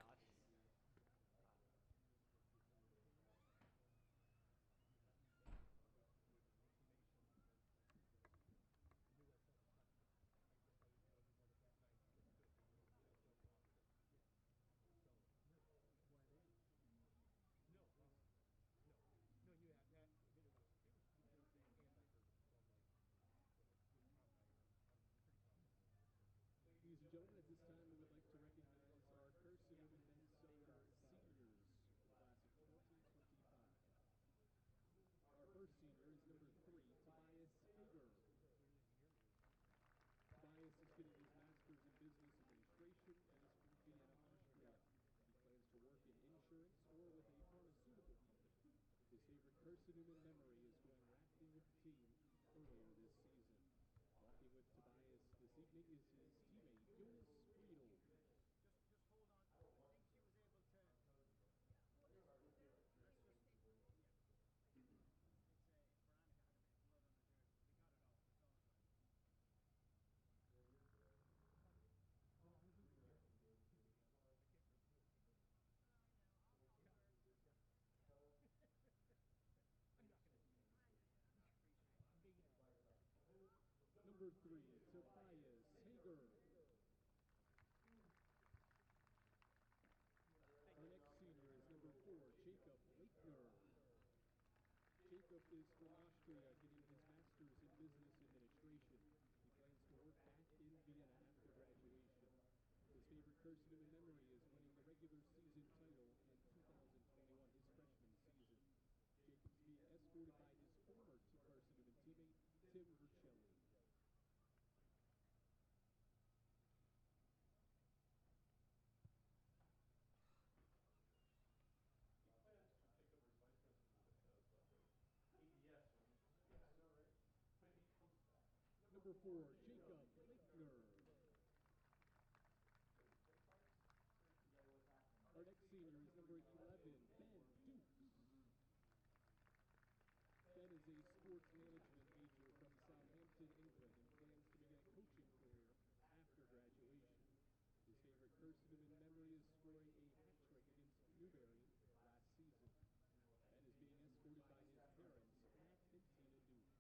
Ladies and gentlemen, at this time we would like to recognize our Carson-Newman men's soccer seniors for the class of 2025. Our first senior is number 3, Tobias Hager. Tobias is getting his master's in business administration and is from Vienna, Austria. He plans to work in insurance or with a pharmaceutical company. His favorite Carson-Newman memory is going rafting with the team earlier this season. Walking with Tobias this evening is his teammate, Jonas Friedel. Just hold on. I think she was able to. Let's just. Yeah. It's Veronica had a bit of blood on her jersey, but we got it off. It's all good. Number 3, Tobias Hager. Our next senior is number 4, Jacob Lakener. Jacob is from Austria, getting his master's in business administration. He plans to work back in Vienna after graduation. His favorite Carson-Newman memory is winning the regular season title in 2021, his freshman season. Jacob's being escorted by his former Carson-Newman teammate, Tim Vercelli. Number 4, Jacob Lakener. Our next senior is number 11, Ben Dukes. Ben is a sports management major from Southampton, England, and plans to begin a coaching career after graduation. His favorite Carson-Newman memory is scoring a hat trick against Newberry last season. Ben is being escorted by his parents, Matt and Tina Dukes.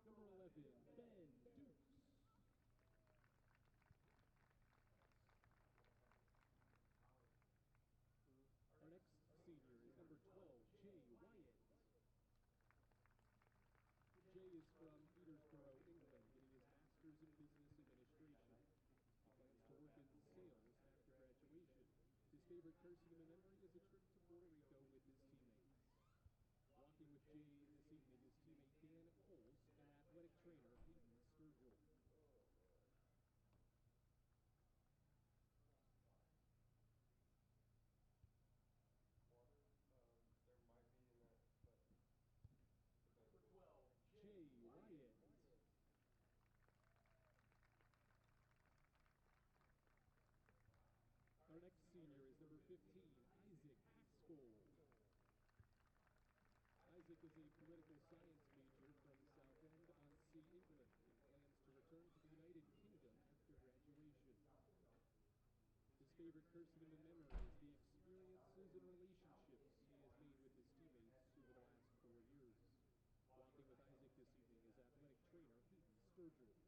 Number 11, Ben Dukes. Our next senior is number 12, Jay Wyatt. Jay is from Peterborough, England, getting his master's in business administration. He plans to work in sales after graduation. His favorite Carson-Newman memory is a trip to Puerto Rico with his teammates. Walking with Jay this evening is teammate Dan Coles and athletic trainer Hayden Sturgill. Jay Wyatt. Our next senior is number 15, Isaac Haskell. Isaac is a political science major from Southend-on-Sea, England, and plans to return to the United Kingdom after graduation. His favorite Carson-Newman memory is the experiences and relationships he has made with his teammates over the last 4 years. Walking with Isaac this evening is athletic trainer Hayden Sturgill.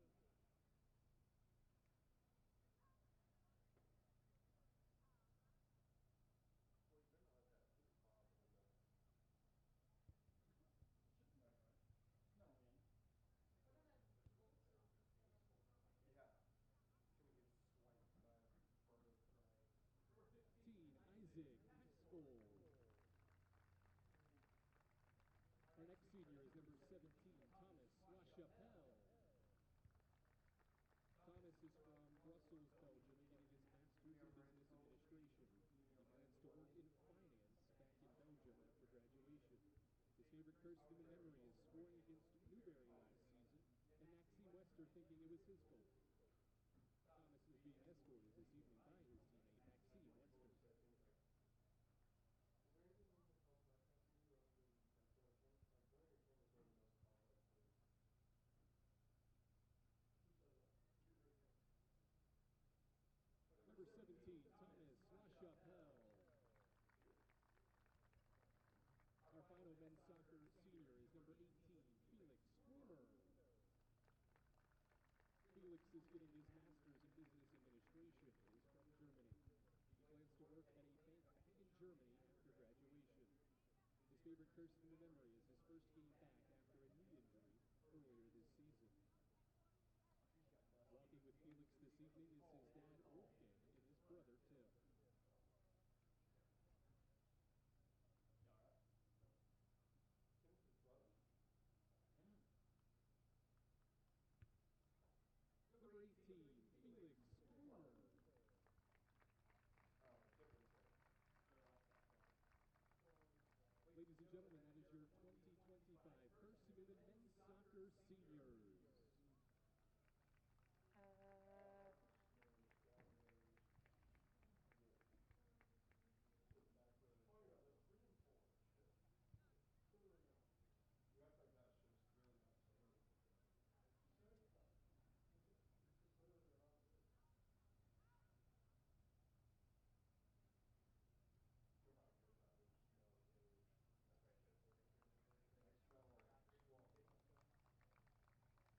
after thinking it was his goal. Thomas is being escorted this evening by his teammate Maxime Webster. Is there anything more complex next to you other than winning a game is really the most complex thing? Number 17, Thomas LaChapelle. Our final men's soccer senior is number 18, Felix Former. Felix is getting his master's in business administration. He is from Germany. He plans to work at a bank back in Germany after graduation. His favorite Carson-Newman memory is his first game back after a knee injury earlier this season. Walking with Felix this evening is his dad Wolfgang and his brother Tim. Tim's his brother? Number 18, Felix Former. Oh, different thing. Ladies and gentlemen, that is your 2025 Carson-Newman men's soccer seniors. Oh yeah, the 3 and 4. Shit. You act like that's just really nice. I really appreciate it. You said it's nice. It's just literally the opposite. You're right. There's no age. That's actually a 4 inch. They smell like swamp.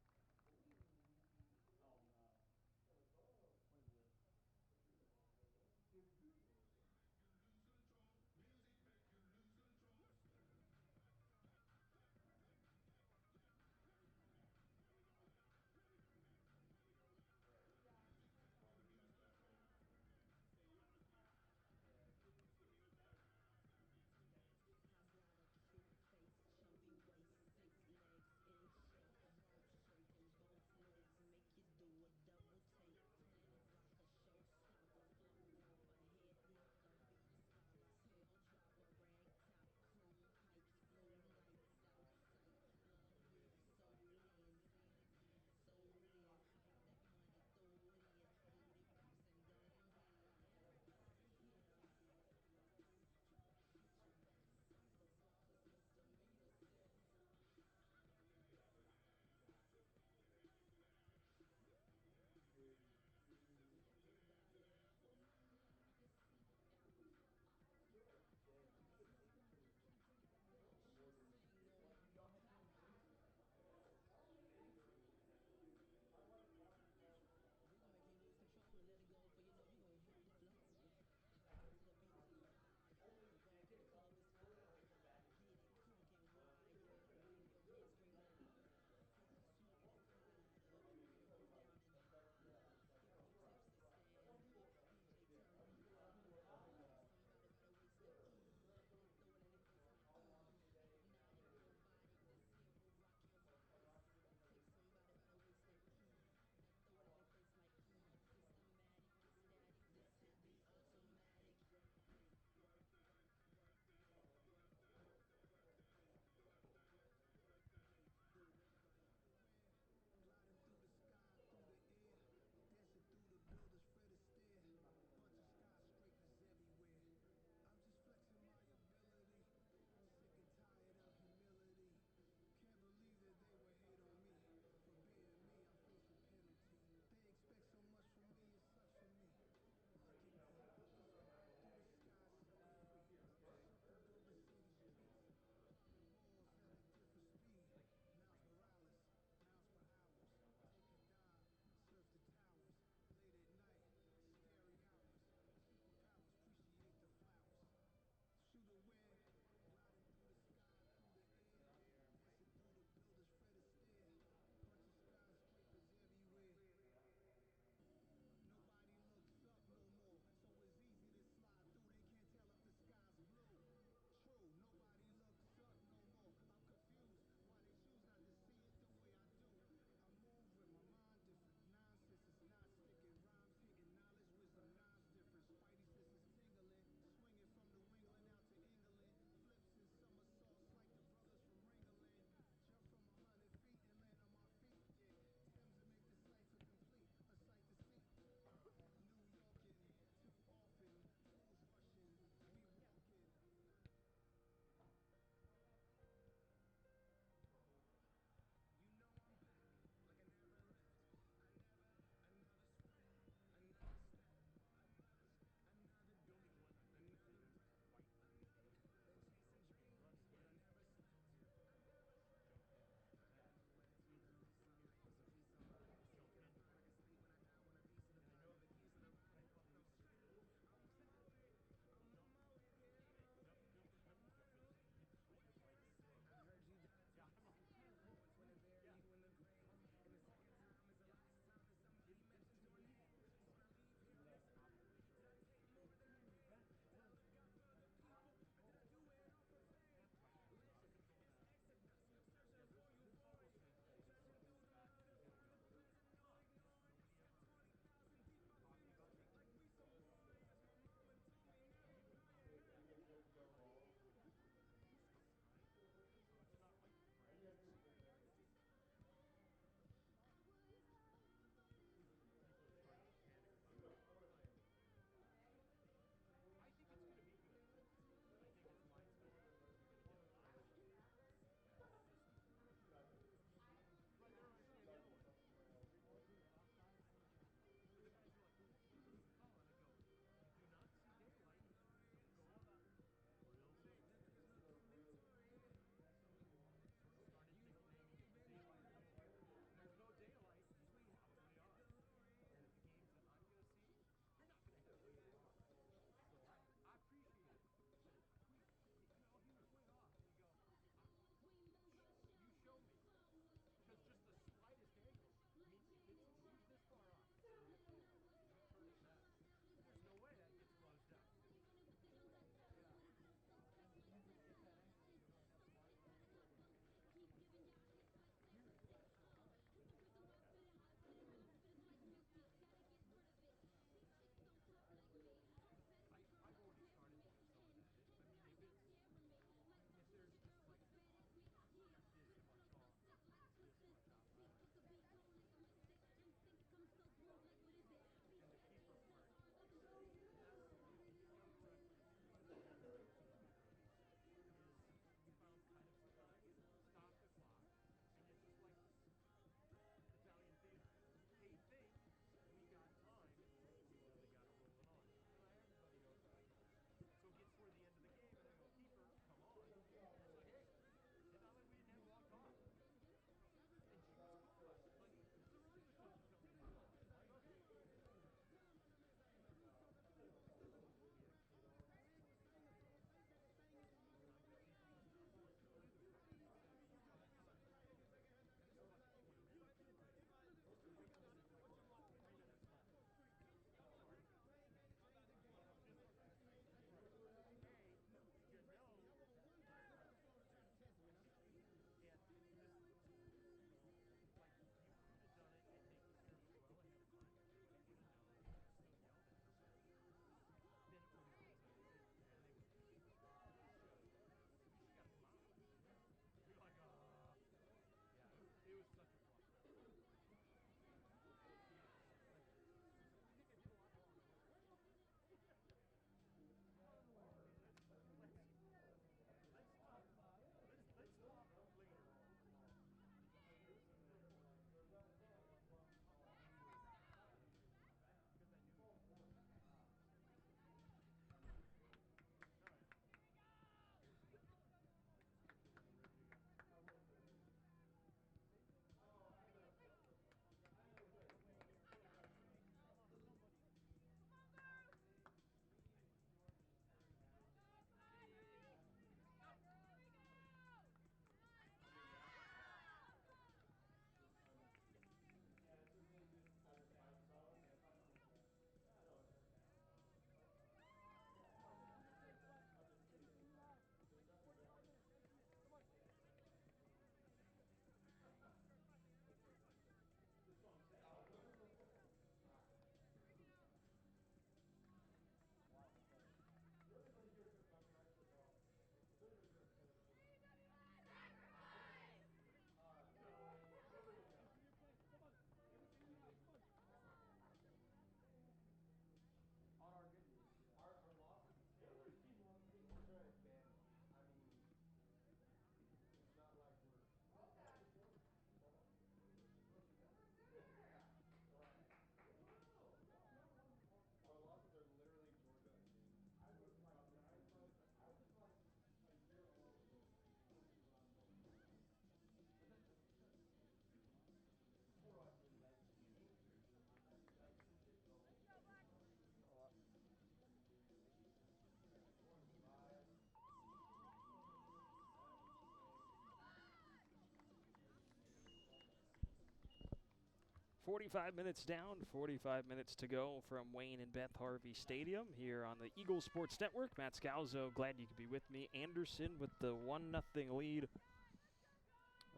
45 minutes down, 45 minutes to go from Wayne and Beth Harvey Stadium here on the Eagles Sports Network. Matt Scalzo, glad you could be with me. Anderson with the 1-0 lead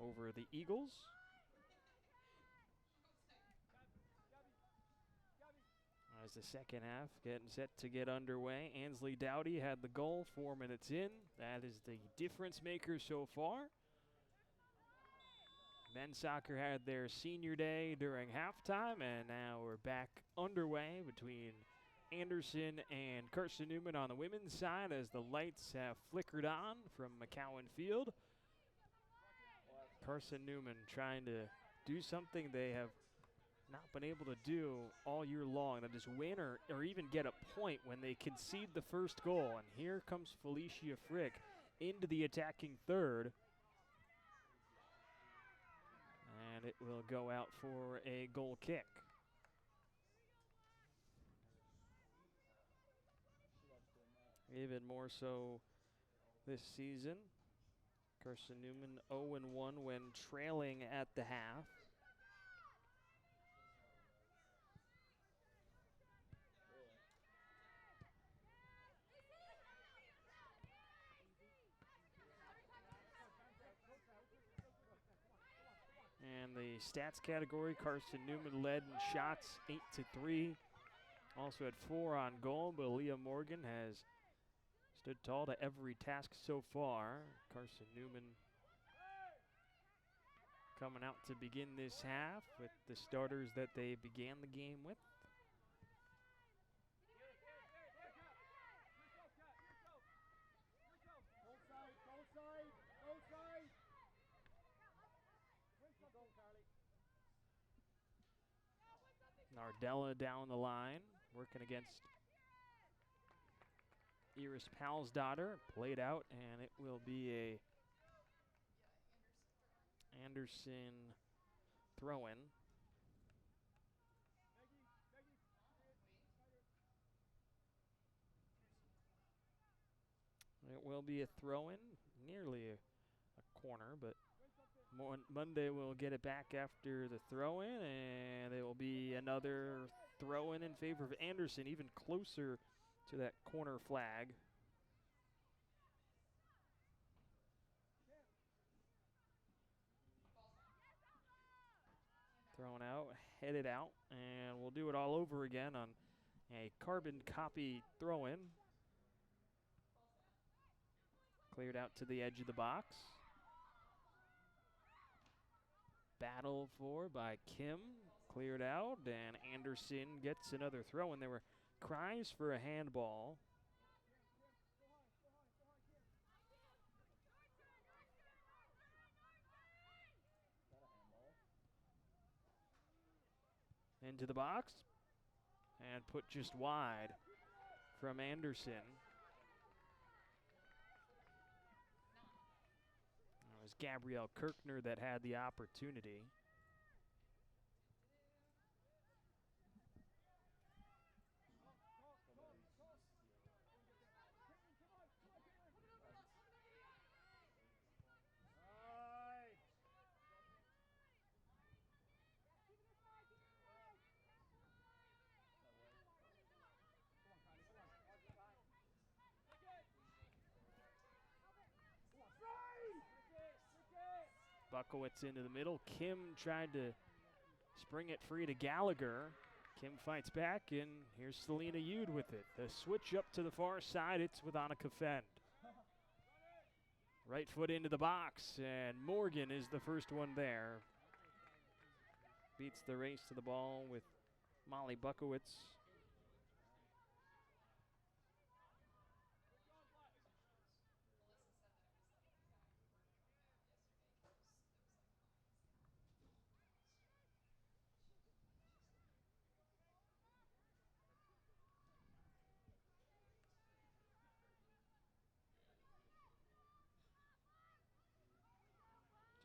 over the Eagles. As the second half getting set to get underway, Ansley Dowdy had the goal 4 minutes in. That is the difference maker so far. Men's soccer had their senior day during halftime, and now we're back underway between Anderson and Carson-Newman on the women's side as the lights have flickered on from McCowan Field. Carson-Newman trying to do something they have not been able to do all year long, that is win or even get a point when they concede the first goal. And here comes Felicia Frick into the attacking third. And it will go out for a goal kick. Even more so this season. Carson-Newman 0-1 when trailing at the half. And the stats category, Carson-Newman led in shots 8-3. Also had 4 on goal, but Leah Morgan has stood tall to every task so far. Carson-Newman coming out to begin this half with the starters that they began the game with. Nardella down the line, working against Iris Palsdottir. Played out, and it will be a Anderson throw-in. It will be a throw-in, nearly a corner, but Monday will get it back after the throw-in, and it will be another throw-in in favor of Anderson, even closer to that corner flag. Thrown out, headed out, and we'll do it all over again on a carbon copy throw-in. Cleared out to the edge of the box. Battle for by Kim, cleared out, and Anderson gets another throw, and there were cries for a handball. Into the box, and put just wide from Anderson. It was Gabrielle Kirkner that had the opportunity. Buckowitz into the middle. Kim tried to spring it free to Gallagher. Kim fights back, and here's Selena Yude with it. The switch up to the far side, it's with Annika Fend. Right foot into the box, and Morgan is the first one there. Beats the race to the ball with Molly Buckowitz.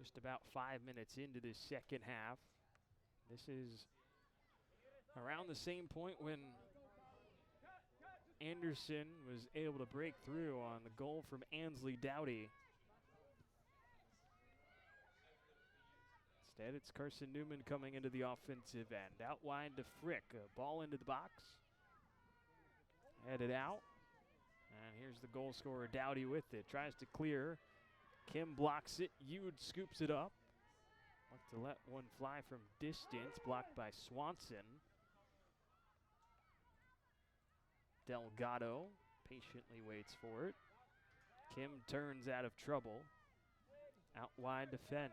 Just about 5 minutes into this second half. This is around the same point when Anderson was able to break through on the goal from Ansley Dowdy. Instead, it's Carson-Newman coming into the offensive end. Out wide to Frick. A ball into the box. Headed out. And here's the goal scorer, Dowdy, with it. Tries to clear. Kim blocks it. Yude scoops it up. Look to let one fly from distance. Blocked by Swanson. Delgado patiently waits for it. Kim turns out of trouble. Out wide to Fend.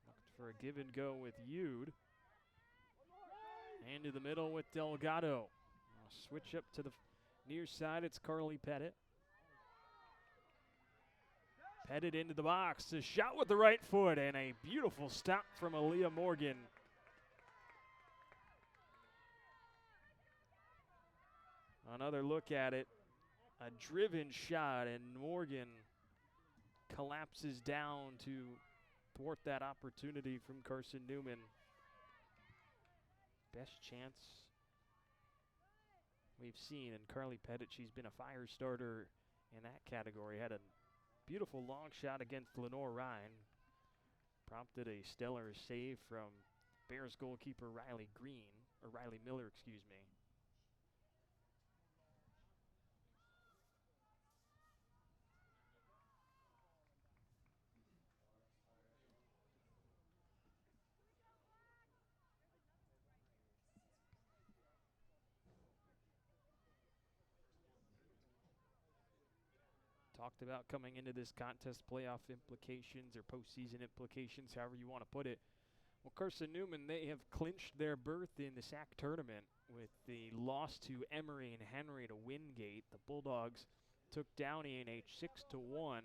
Looked for a give and go with Yude. And to the middle with Delgado. Switch up to the near side. It's Carly Pettit. Pettit into the box. A shot with the right foot and a beautiful stop from Aaliyah Morgan. Another look at it. A driven shot, and Morgan collapses down to thwart that opportunity from Carson-Newman. Best chance we've seen. And Carly Pettit, she's been a fire starter in that category. Had a beautiful long shot against Lenore Ryan. Prompted a stellar save from Bears goalkeeper Riley Miller, excuse me. Talked about coming into this contest playoff implications or postseason implications, however you want to put it. Well, Carson-Newman, they have clinched their berth in the SAC tournament with the loss to Emory and Henry to Wingate. The Bulldogs took down E&H 6-1.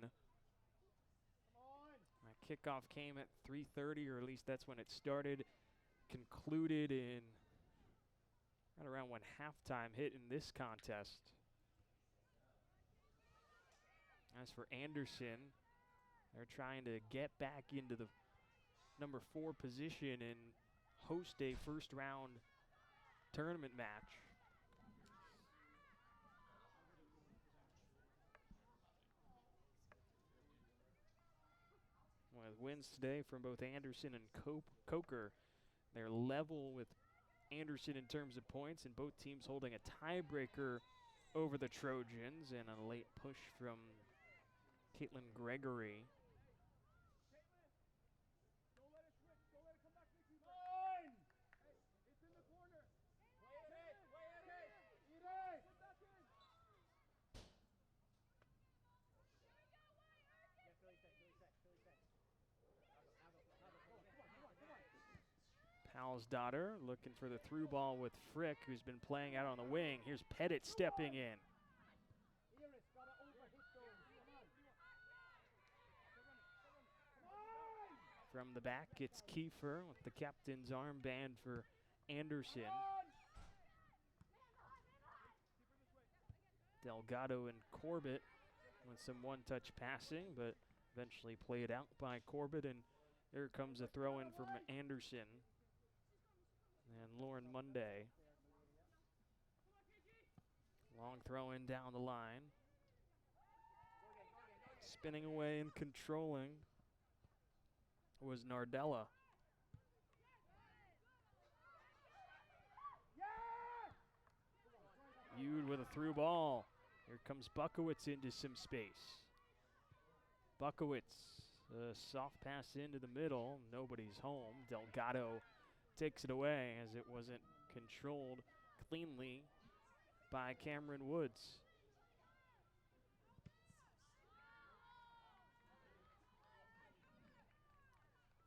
That kickoff came at 3:30, or at least that's when it started. Concluded in right around when halftime hit in this contest. As for Anderson, they're trying to get back into the number 4 position and host a first round tournament match. With wins today from both Anderson and Coker, they're level with Anderson in terms of points, and both teams holding a tiebreaker over the Trojans, and a late push from Caitlin Gregory. Powell's daughter looking for the through ball with Frick, who's been playing out on the wing. Here's Pettit stepping in. From the back, it's Kiefer with the captain's armband for Anderson. Delgado and Corbett with some one-touch passing, but eventually played out by Corbett, and there comes a throw-in from Anderson. And Lauren Monday. Long throw-in down the line. Spinning away and controlling was Nardella. Yude with a through ball. Here comes Buckowitz into some space. Buckowitz, a soft pass into the middle. Nobody's home. Delgado takes it away as it wasn't controlled cleanly by Cameron Woods.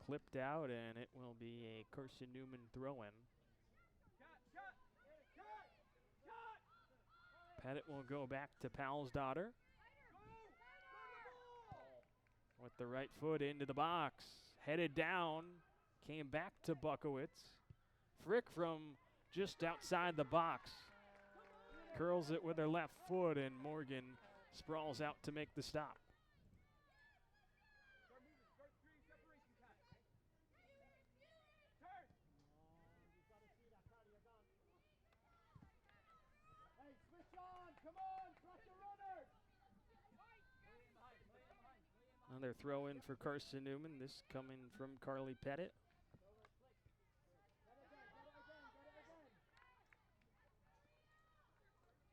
Clipped out, and it will be a Carson-Newman throw-in. Pettit will go back to Powell's daughter. With the right foot into the box. Headed down. Came back to Buckowitz. Frick from just outside the box. Curls it with her left foot, and Morgan sprawls out to make the stop. Another throw in for Carson-Newman, this coming from Carly Pettit.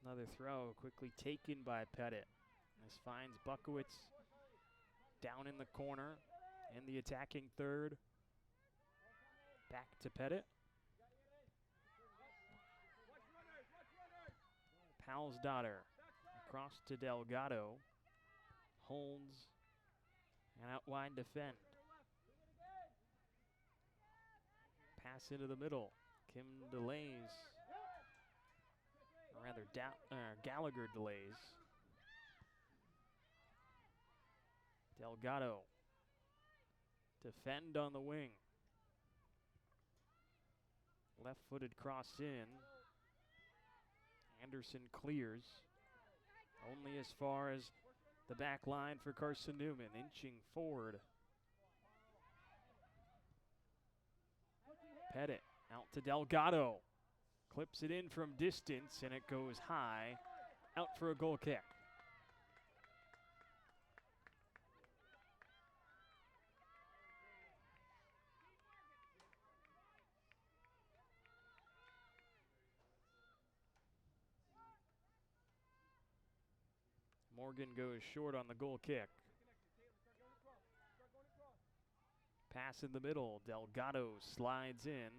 Another throw quickly taken by Pettit. This finds Buckowitz down in the corner in the attacking third. Back to Pettit. Powell's daughter across to Delgado. Holds and out wide defend. Pass into the middle. Kim delays. Or rather, Gallagher delays. Delgado. Defend on the wing. Left-footed cross in. Anderson clears. Only as far as the back line for Carson-Newman, inching forward. Pettit out to Delgado. Clips it in from distance, and it goes high. Out for a goal kick. Morgan goes short on the goal kick. Pass in the middle. Delgado slides in.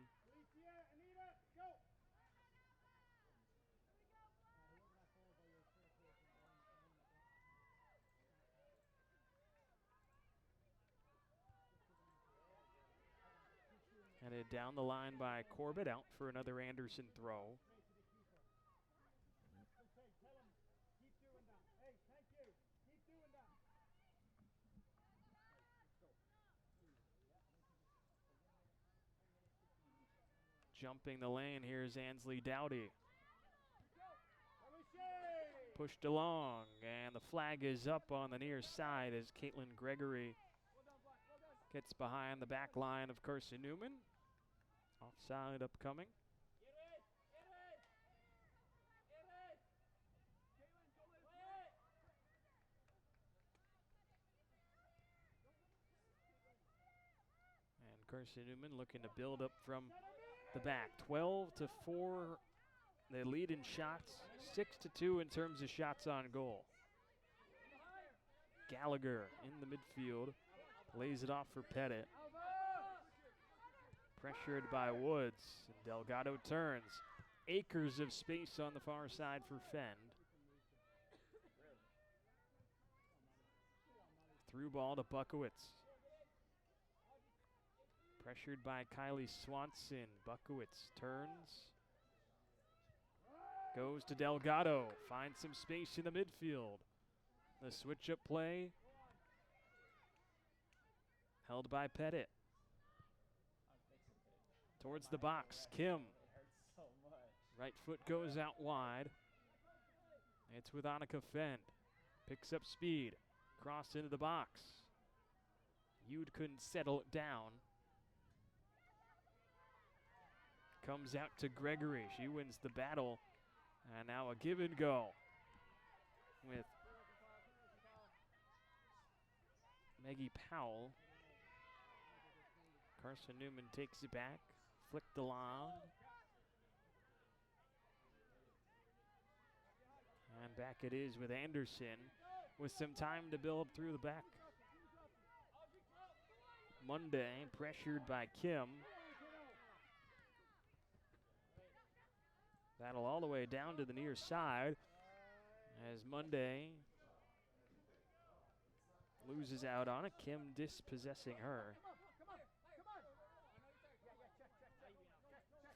Headed down the line by Corbett, out for another Anderson throw. Jumping the lane, here's Ansley Dowdy. Pushed along, and the flag is up on the near side as Caitlin Gregory gets behind the back line of Carson-Newman. Offside upcoming. And Carson-Newman looking to build up from the back. 12-4, they lead in shots. 6-2 in terms of shots on goal. Gallagher in the midfield, lays it off for Pettit. Pressured by Woods, and Delgado turns. Acres of space on the far side for Fend. Through ball to Buckowitz. Pressured by Kylie Swanson. Buckowitz turns. Goes to Delgado. Finds some space in the midfield. The switch-up play. Held by Pettit. Towards the box. Kim. Right foot goes out wide. It's with Annika Fend. Picks up speed. Cross into the box. Yude couldn't settle it down. Comes out to Gregory. She wins the battle. And now a give and go with Maggie Powell. Carson-Newman takes it back. Flicked along. And back it is with Anderson with some time to build through the back. Monday pressured by Kim. Battle all the way down to the near side as Monday loses out on it. Kim dispossessing her.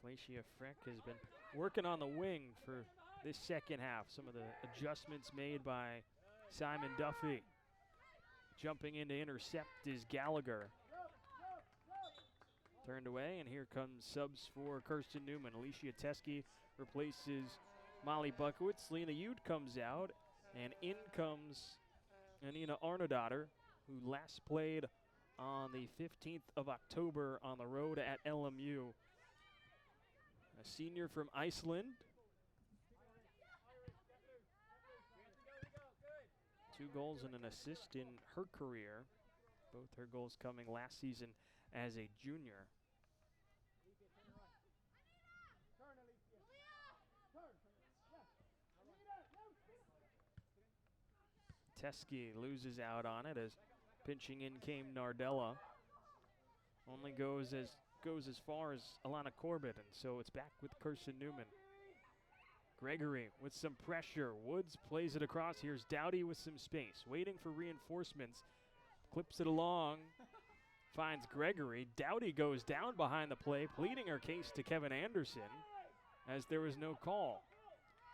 Felicia Freck has been working on the wing for this second half. Some of the adjustments made by Simon Duffy. Jumping in to intercept is Gallagher. Turned away, and here comes subs for Carson-Newman. Alicia Teskey replaces Molly Buckowitz. Lena Yude comes out, and in comes Anina Arnadottir, who last played on the 15th of October on the road at LMU. A senior from Iceland. 2 goals and an assist in her career. Both her goals coming last season as a junior. Teskey loses out on it as pinching in came Nardella. Only goes as far as Alana Corbett, and so it's back with Carson-Newman. Gregory with some pressure. Woods plays it across. Here's Dowdy with some space, waiting for reinforcements. Clips it along, finds Gregory. Dowdy goes down behind the play, pleading her case to Kevin Anderson as there was no call.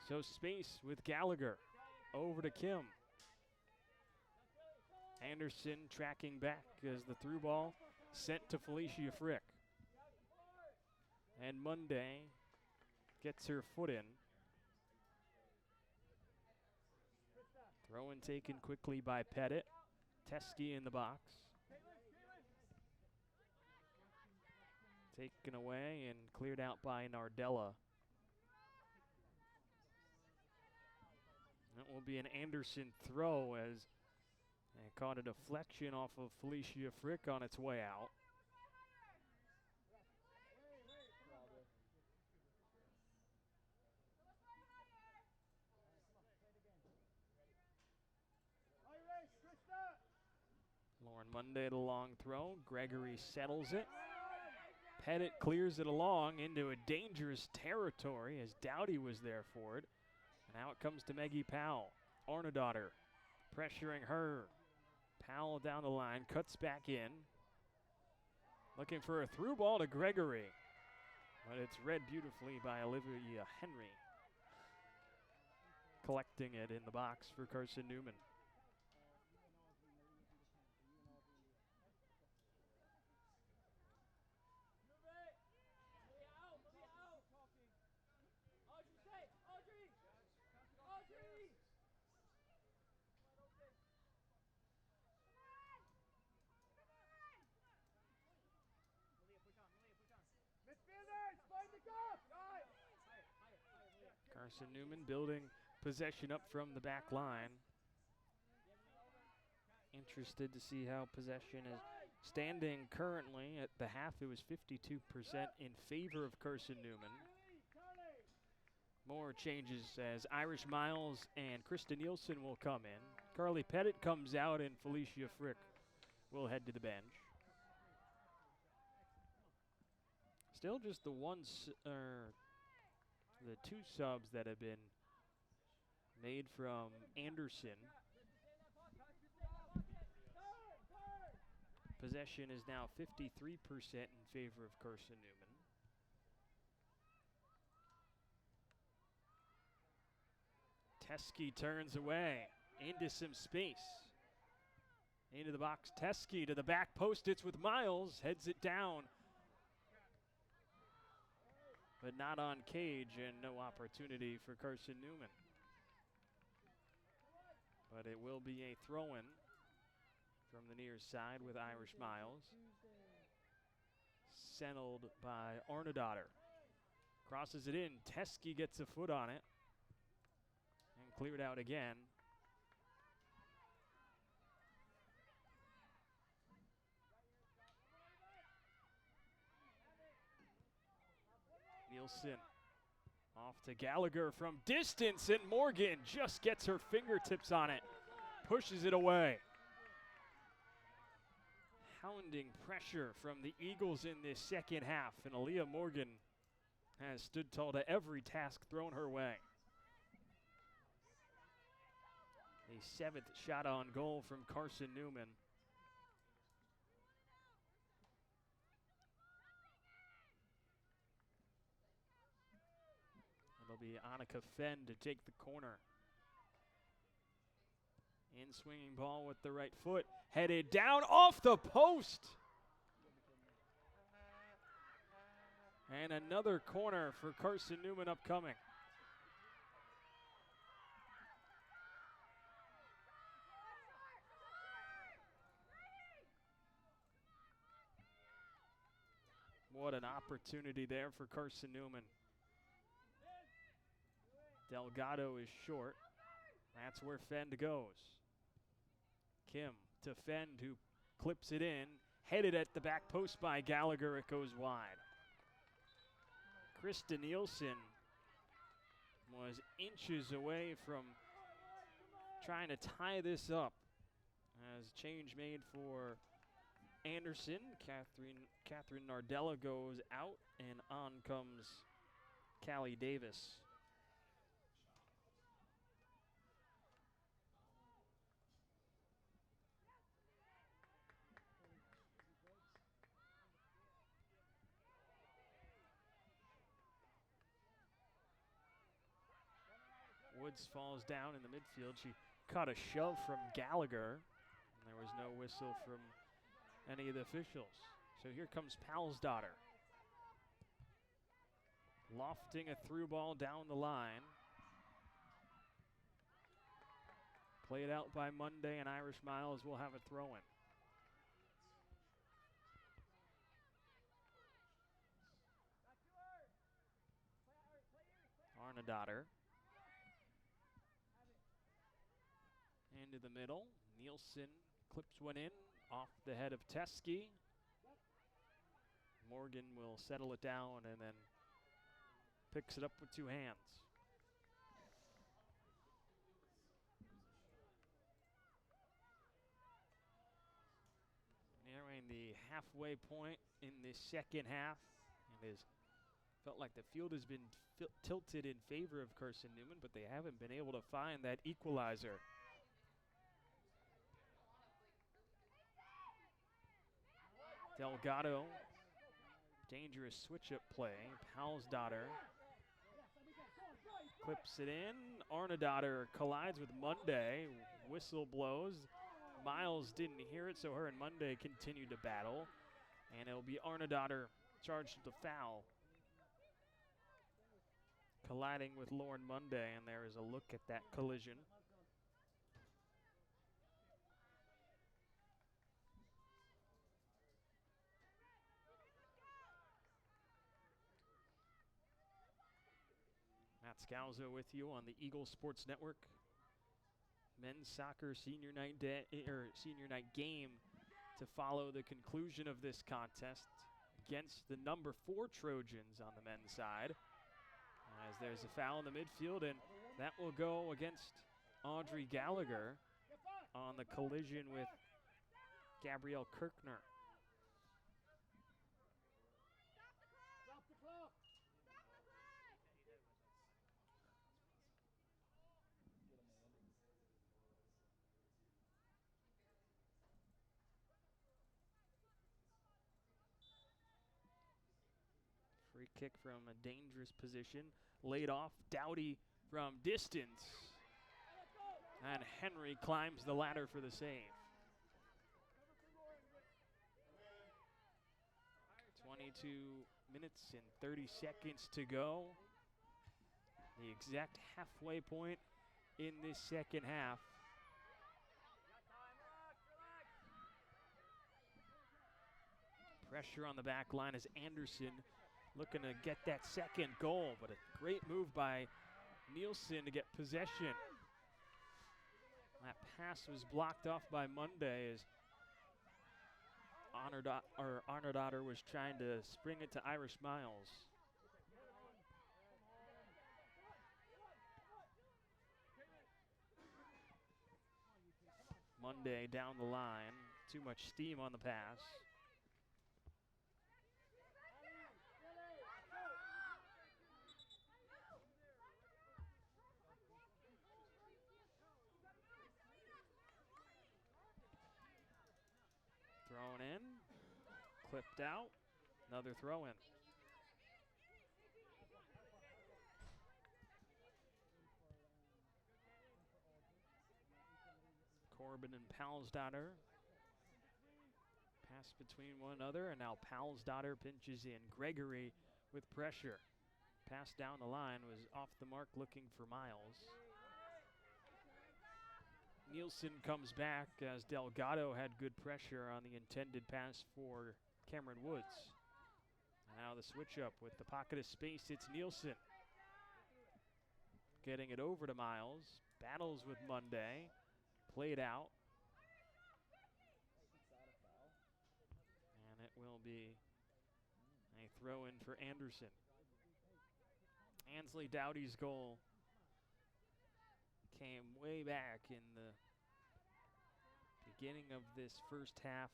So space with Gallagher. Over to Kim. Anderson tracking back as the through ball sent to Felicia Frick. And Monday gets her foot in. Throw in taken quickly by Pettit. Teskey in the box. Taken away and cleared out by Nardella. That will be an Anderson throw as they caught a deflection off of Felicia Frick on its way out. Lauren Monday the long throw. Gregory settles it. Pettit clears it along into a dangerous territory as Dowdy was there for it. Now it comes to Maggie Powell. Arnadottir pressuring her. Powell down the line, cuts back in. Looking for a through ball to Gregory. But it's read beautifully by Olivia Henry. Collecting it in the box for Carson-Newman. Carson-Newman building possession up from the back line. Interested to see how possession is standing currently. At the half, it was 52% in favor of Carson-Newman. More changes as Irish Miles and Krista Nielsen will come in. Carly Pettit comes out and Felicia Frick will head to the bench. Still just the the two subs that have been made from Anderson. Possession is now 53% in favor of Carson-Newman. Teskey turns away into some space. Into the box, Teskey to the back post. It's with Miles, heads it down. But not on Cage, and no opportunity for Carson-Newman. But it will be a throw-in from the near side with Irish Miles. Settled by Arnadottir. Crosses it in. Teskey gets a foot on it. And cleared out again. Nielsen off to Gallagher from distance, and Morgan just gets her fingertips on it. Pushes it away. Hounding pressure from the Eagles in this second half, and Aaliyah Morgan has stood tall to every task thrown her way. The 7th shot on goal from Carson-Newman. It'll be Annika Fenn to take the corner. In swinging ball with the right foot. Headed down off the post. And another corner for Carson-Newman upcoming. What an opportunity there for Carson-Newman. Delgado is short. That's where Fend goes. Kim to Fend, who clips it in, headed at the back post by Gallagher. It goes wide. Krista Nielsen was inches away from trying to tie this up as change made for Anderson. Catherine Nardella goes out, and on comes Callie Davis. Woods falls down in the midfield. She caught a shove from Gallagher, and there was no whistle from any of the officials. So here comes Palsdottir, lofting a through ball down the line. Played out by Monday, and Irish Miles will have a throw-in. Arnadottir. Into the middle. Nielsen clips one in off the head of Teskey. Morgan will settle it down and then picks it up with two hands. Nearing the halfway point in the second half, and it felt like the field has been tilted in favor of Carson-Newman, but they haven't been able to find that equalizer. Delgado, dangerous switch-up play. Palsdottir clips it in. Arnadottir collides with Monday. Whistle blows. Miles didn't hear it, so her and Monday continued to battle. And it'll be Arnadottir charged with a foul, colliding with Lauren Monday, and there is a look at that collision. Matt Scalzo with you on the Eagle Sports Network. Men's soccer senior night game to follow the conclusion of this contest against the number 4 Trojans on the men's side. As there's a foul in the midfield, and that will go against Audrey Gallagher on the collision with Gabrielle Kirkner. Free kick from a dangerous position. Laid off. Dowdy from distance. And Henry climbs the ladder for the save. 22 minutes and 30 seconds to go. The exact halfway point in this second half. Pressure on the back line as Anderson looking to get that second goal, but a great move by Nielsen to get possession. That pass was blocked off by Monday as Arnadottir was trying to spring it to Irish Miles. Monday down the line, too much steam on the pass. Thrown in, clipped out, another throw in. Corbin and Palsdottir pass between one another, and now Palsdottir pinches in. Gregory with pressure. Pass down the line was off the mark, looking for Miles. Nielsen comes back as Delgado had good pressure on the intended pass for Cameron Woods. Now the switch up with the pocket of space. It's Nielsen getting it over to Miles. Battles with Monday. Played out. will be a throw in for Anderson. Ansley Dowdy's goal came way back in the beginning of this first half.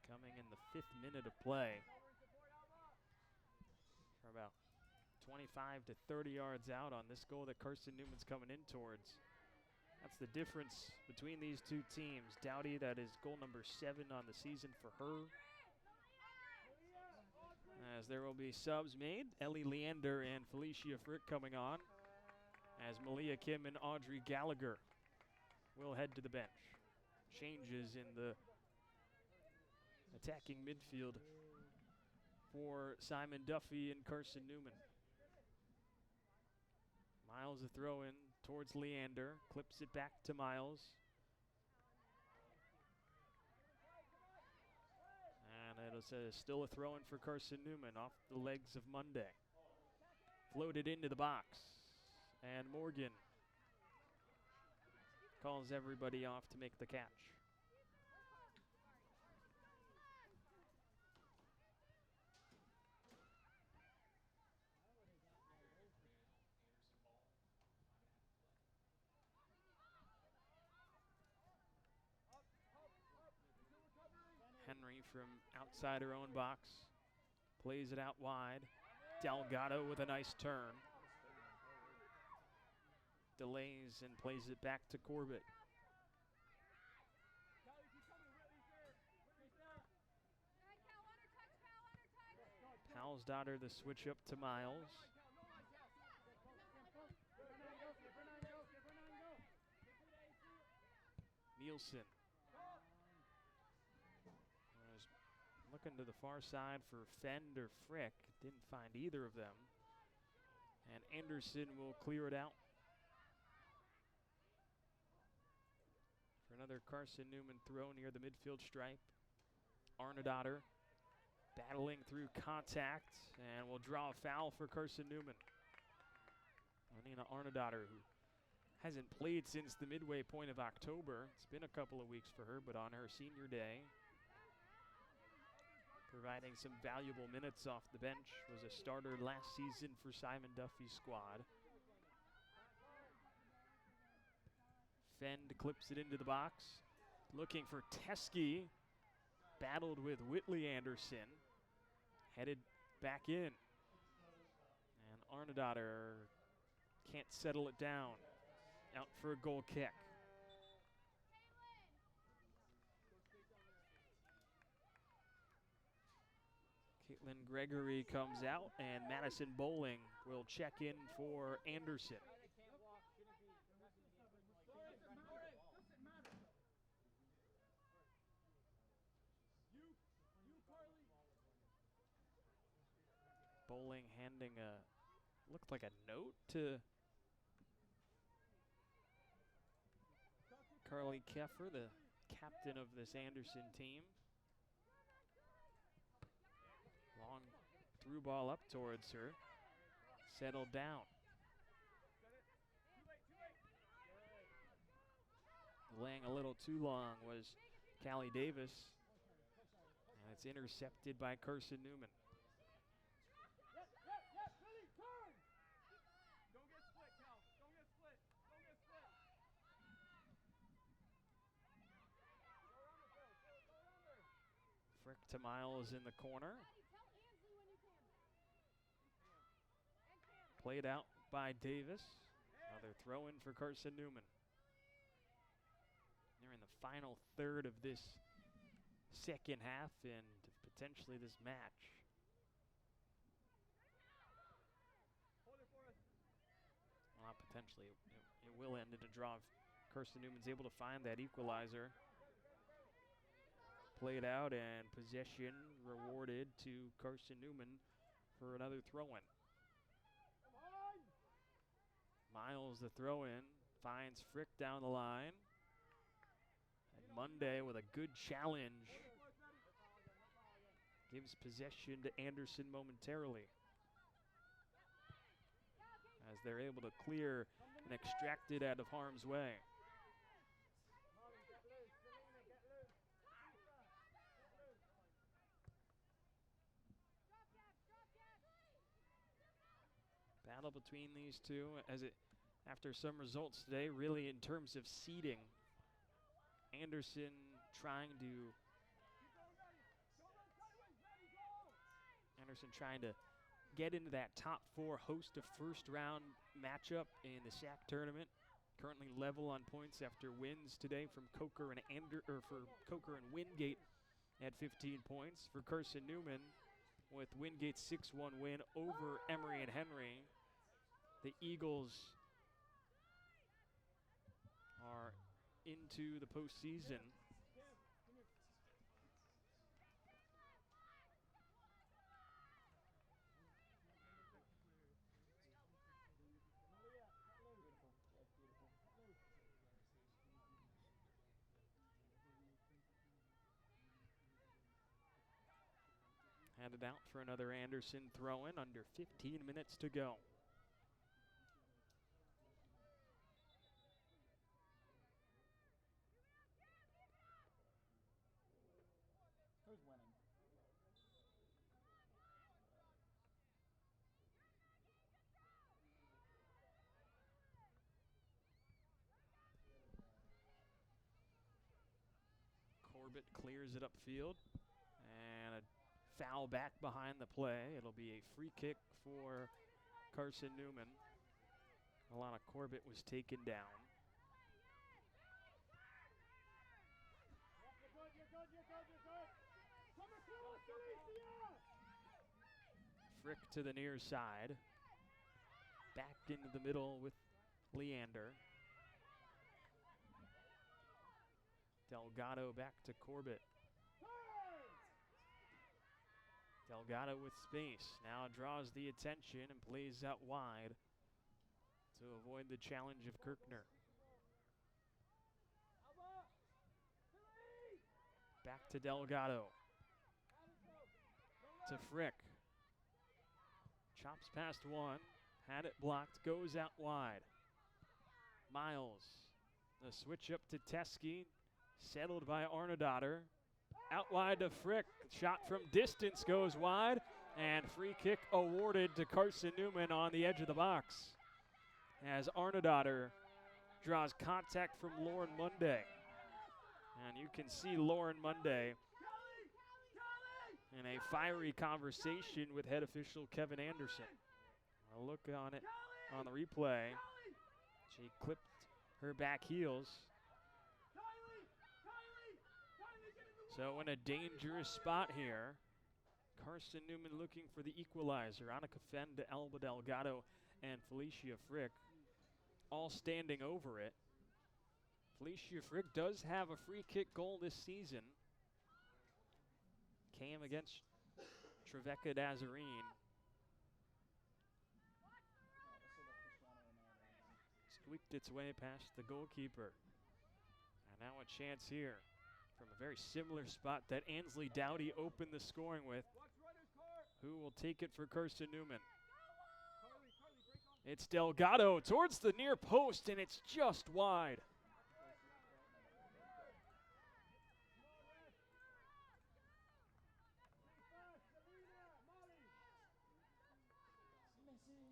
Coming in the 5th minute of play. For about 25 to 30 yards out on this goal that Carson-Newman's coming in towards. That's the difference between these two teams. Dowdy, that is goal number 7 on the season for her. As there will be subs made, Ellie Leander and Felicia Frick coming on, as Malia Kim and Audrey Gallagher will head to the bench. Changes in the attacking midfield for Simon Duffy and Carson-Newman. Miles a throw in towards Leander, clips it back to Miles. And it is still a throw in for Carson-Newman off the legs of Monday. Floated into the box, and Morgan calls everybody off to make the catch. Henry from outside her own box plays it out wide. Delgado with a nice turn. Delays and plays it back to Corbett. Powell's daughter the switch up to Miles. Nielsen was looking to the far side for Fend or Frick. Didn't find either of them. And Anderson will clear it out for another Carson-Newman throw near the midfield stripe. Arnedotter battling through contact and will draw a foul for Carson-Newman. Nina Arnedotter, who hasn't played since the midway point of October. It's been a couple of weeks for her, but on her senior day, providing some valuable minutes off the bench, was a starter last season for Simon Duffy's squad. Fend clips it into the box, looking for Teskey. Battled with Whitley Anderson, headed back in. And Arnedotter can't settle it down. Out for a goal kick. Caitlin Gregory comes out, and Madison Bowling will check in for Anderson. Bowling handing looked like a note to Carly Keffer, the captain of this Anderson team. Long through ball up towards her. Settled down. Laying a little too long was Callie Davis. And it's intercepted by Carson-Newman. Frick to Miles in the corner. Played out by Davis. Another throw in for Carson-Newman. They're in the final third of this second half and potentially this match. Well, not potentially. It will end in a draw if Carson-Newman's able to find that equalizer. Played out and possession rewarded to Carson-Newman for another throw-in. Miles the throw-in, finds Frick down the line. And Monday with a good challenge gives possession to Anderson momentarily, as they're able to clear and extract it out of harm's way. battle between these two after some results today, really in terms of seeding. Anderson trying to get into that top 4, host a first round matchup in the SAC tournament. Currently level on points after wins today from Coker and Wingate at 15 points. For Carson-Newman, with Wingate's 6-1 win over Emory and Henry, the Eagles are into the postseason. Handed out for another Anderson throw-in, under 15 minutes to go. Who's winning? Corbett clears it upfield, and a foul back behind the play. It'll be a free kick for Carson-Newman. Alana Corbett was taken down. Frick to the near side. Back into the middle with Leander. Delgado back to Corbett. Delgado with space. Now draws the attention and plays out wide to avoid the challenge of Kirkner. Back to Delgado. To Frick. Chops past one. Had it blocked. Goes out wide. Miles. The switch up to Teskey. Settled by Arnedotter. Out wide to Frick. Shot from distance goes wide. And free kick awarded to Carson-Newman on the edge of the box, as Arnedotter draws contact from Lauren Monday. And you can see Lauren Monday in a fiery conversation with head official Kevin Anderson. A look on it on the replay. She clipped her back heels. So in a dangerous spot here. Carson-Newman looking for the equalizer. Annika Fenn to Elba Delgado and Felicia Frick, all standing over it. Felicia Frick does have a free kick goal this season. Came against Trevecca Nazarene. Squeaked its way past the goalkeeper. And now a chance here from a very similar spot that Ansley Dowdy opened the scoring with. Who will take it for Carson-Newman? It's Delgado towards the near post, and it's just wide.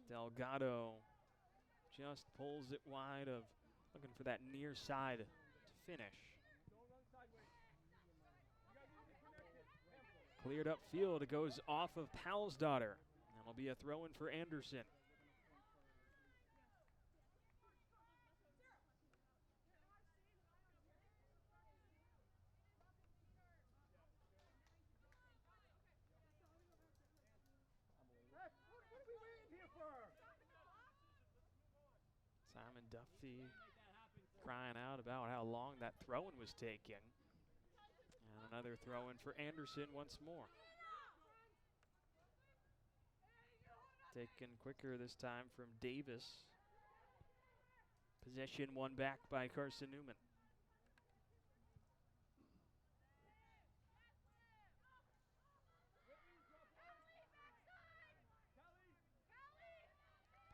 Delgado just pulls it wide, of looking for that near side to finish. Cleared upfield. It goes off of Palsdotter. That'll be a throw-in for Anderson. Simon Duffy crying out about how long that throw-in was taking. And another throw-in for Anderson once more. Taken quicker this time from Davis. Possession won back by Carson-Newman.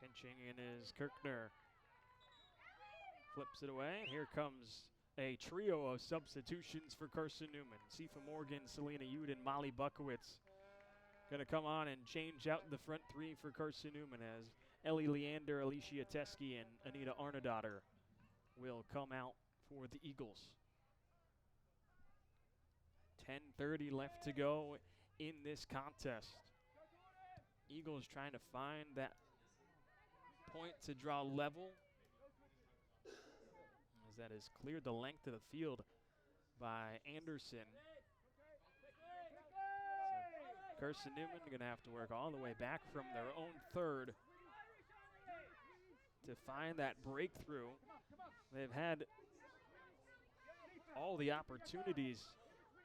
Pinching in is Kirkner. Flips it away, and here comes a trio of substitutions for Carson-Newman. Sifa Morgan, Selena Uden, Molly Buckowitz going to come on and change out the front three for Carson-Newman, as Ellie Leander, Alicia Teske, and Anita Arnedotter will come out for the Eagles. 10:30 left to go in this contest. Eagles trying to find that point to draw level, as that has cleared the length of the field by Anderson. So Carson-Newman going to have to work all the way back from their own third to find that breakthrough. They've had all the opportunities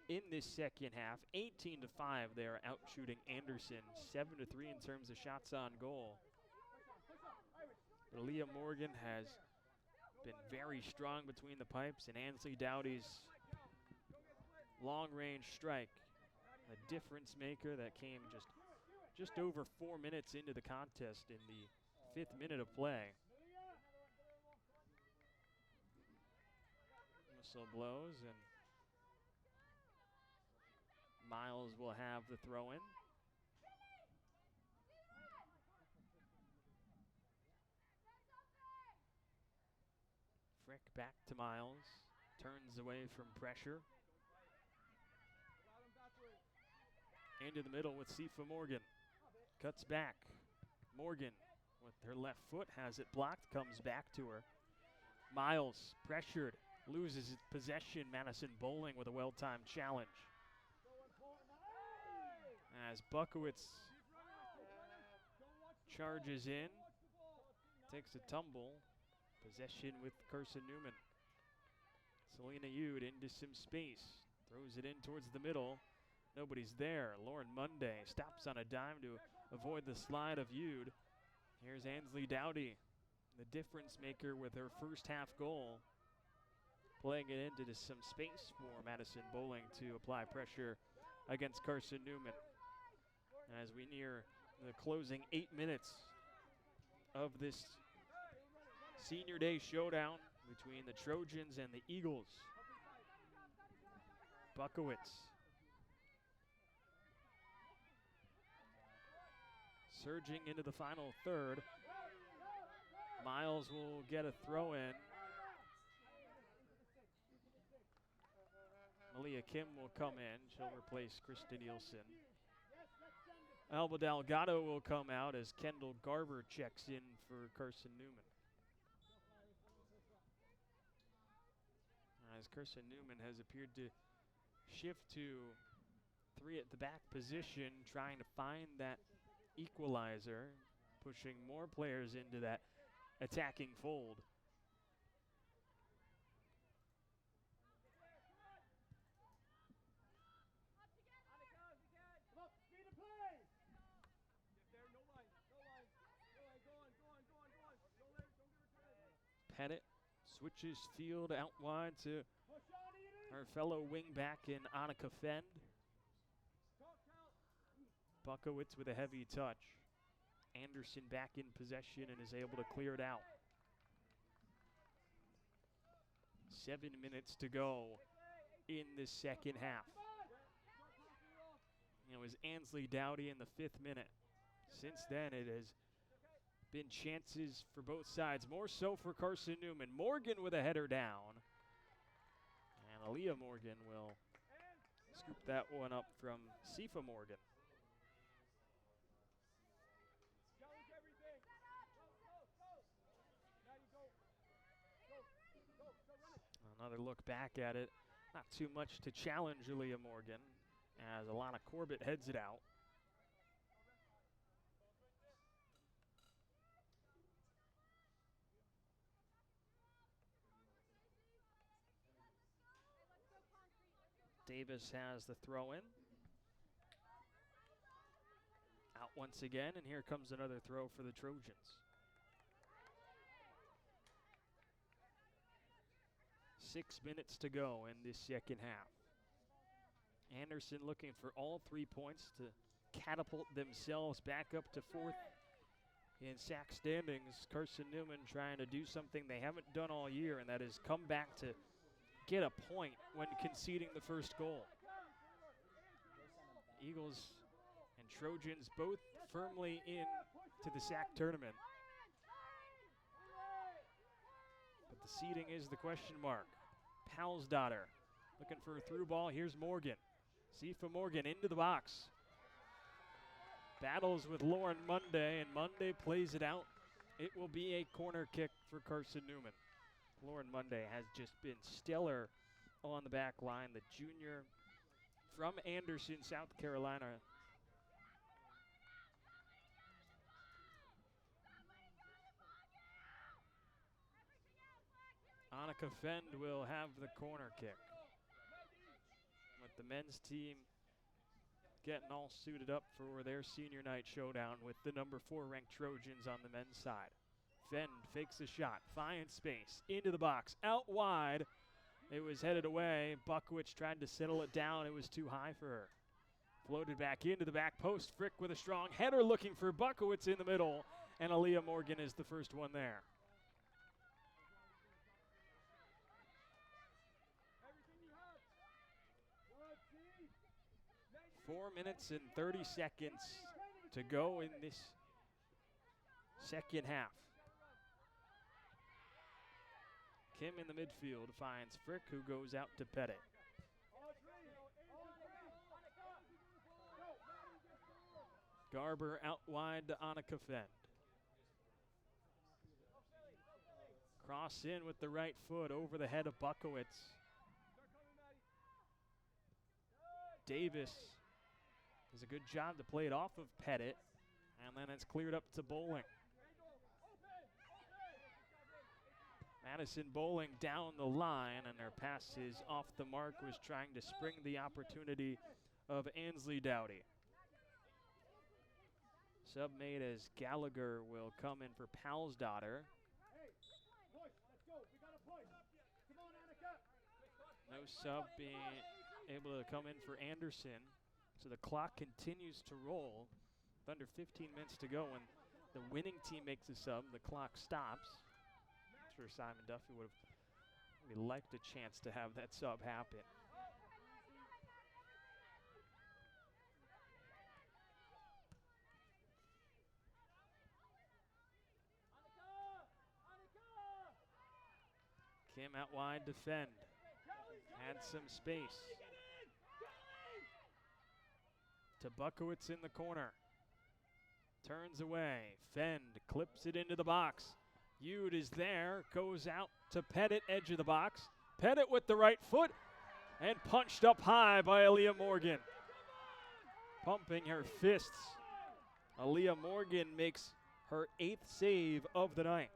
in this second half. 18-5, they're out shooting Anderson. 7-3 in terms of shots on goal. But Leah Morgan has been very strong between the pipes, and Ansley Dowdy's long-range strike, a difference maker that came just over 4 minutes into the contest in the 5th minute of play. Whistle blows, and Miles will have the throw-in. Frick back to Miles, turns away from pressure. Into the middle with Sifa Morgan. Cuts back. Morgan with her left foot has it blocked, comes back to her. Miles pressured, loses possession. Madison Bowling with a well-timed challenge. As Buckowitz charges in, takes a tumble. Possession with Carson-Newman. Selena Yude into some space. Throws it in towards the middle. Nobody's there. Lauren Monday stops on a dime to avoid the slide of Yude. Here's Ansley Dowdy, the difference maker with her first half goal. Playing it into some space for Madison Bowling to apply pressure against Carson-Newman. As we near the closing 8 minutes of this Senior Day showdown between the Trojans and the Eagles. Buckowitz surging into the final third. Miles will get a throw in. Malia Kim will come in. She'll replace Krista Nielsen. Alba Delgado will come out as Kendall Garver checks in for Carson-Newman. As Carson-Newman has appeared to shift to 3 at the back position, trying to find that equalizer, pushing more players into that attacking fold. Pettit switches field out wide to her fellow wingback in Annika Fend. Buckowitz with a heavy touch. Anderson back in possession and is able to clear it out. 7 minutes to go in this second half. It was Ansley Dowdy in the 5th minute. Since then, it has been chances for both sides, more so for Carson-Newman. Morgan with a header down. And Aaliyah Morgan will scoop that one up from Sifa Morgan. Another look back at it. Not too much to challenge Aaliyah Morgan, as Alana Corbett heads it out. Davis has the throw in. Out once again, and here comes another throw for the Trojans. 6 minutes to go in this second half. Anderson looking for all 3 points to catapult themselves back up to 4th in sack standings. Carson-Newman trying to do something they haven't done all year, and that is come back to get a point when conceding the first goal. Eagles and Trojans both firmly in to the sack tournament. The seeding is the question mark. Palsdotter looking for a through ball. Here's Morgan. Sifa Morgan into the box. Battles with Lauren Monday, and Monday plays it out. It will be a corner kick for Carson-Newman. Lauren Monday has just been stellar on the back line. The junior from Anderson, South Carolina. Annika Fend will have the corner kick. With the men's team getting all suited up for their senior night showdown with the number 4 ranked Trojans on the men's side. Fend fakes a shot, finds space, into the box, out wide. It was headed away. Bukowicz tried to settle it down. It was too high for her. Floated back into the back post. Frick with a strong header looking for Bukowicz in the middle, and Aaliyah Morgan is the first one there. 4 minutes and 30 seconds to go in this second half. Kim in the midfield finds Frick, who goes out to Pettit. Garber out wide to Annika Fend. Cross in with the right foot over the head of Bukowicz. Davis does a good job to play it off of Pettit, and then it's cleared up to Bowling. Madison Bowling down the line, and their pass is off the mark, was trying to spring the opportunity of Ansley Dowdy. Sub made as Gallagher will come in for Palsdotter. No sub being able to come in for Anderson. So the clock continues to roll. With under 15 minutes to go, when the winning team makes a sub, the clock stops. I'm sure Simon Duffy would have maybe liked a chance to have that sub happen. Kim out wide to Fend. Had some space. To Bukowicz in the corner. Turns away. Fend clips it into the box. Ude is there. Goes out to Pettit, edge of the box. Pettit with the right foot. And punched up high by Aaliyah Morgan. Pumping her fists. Aaliyah Morgan makes her 8th save of the night.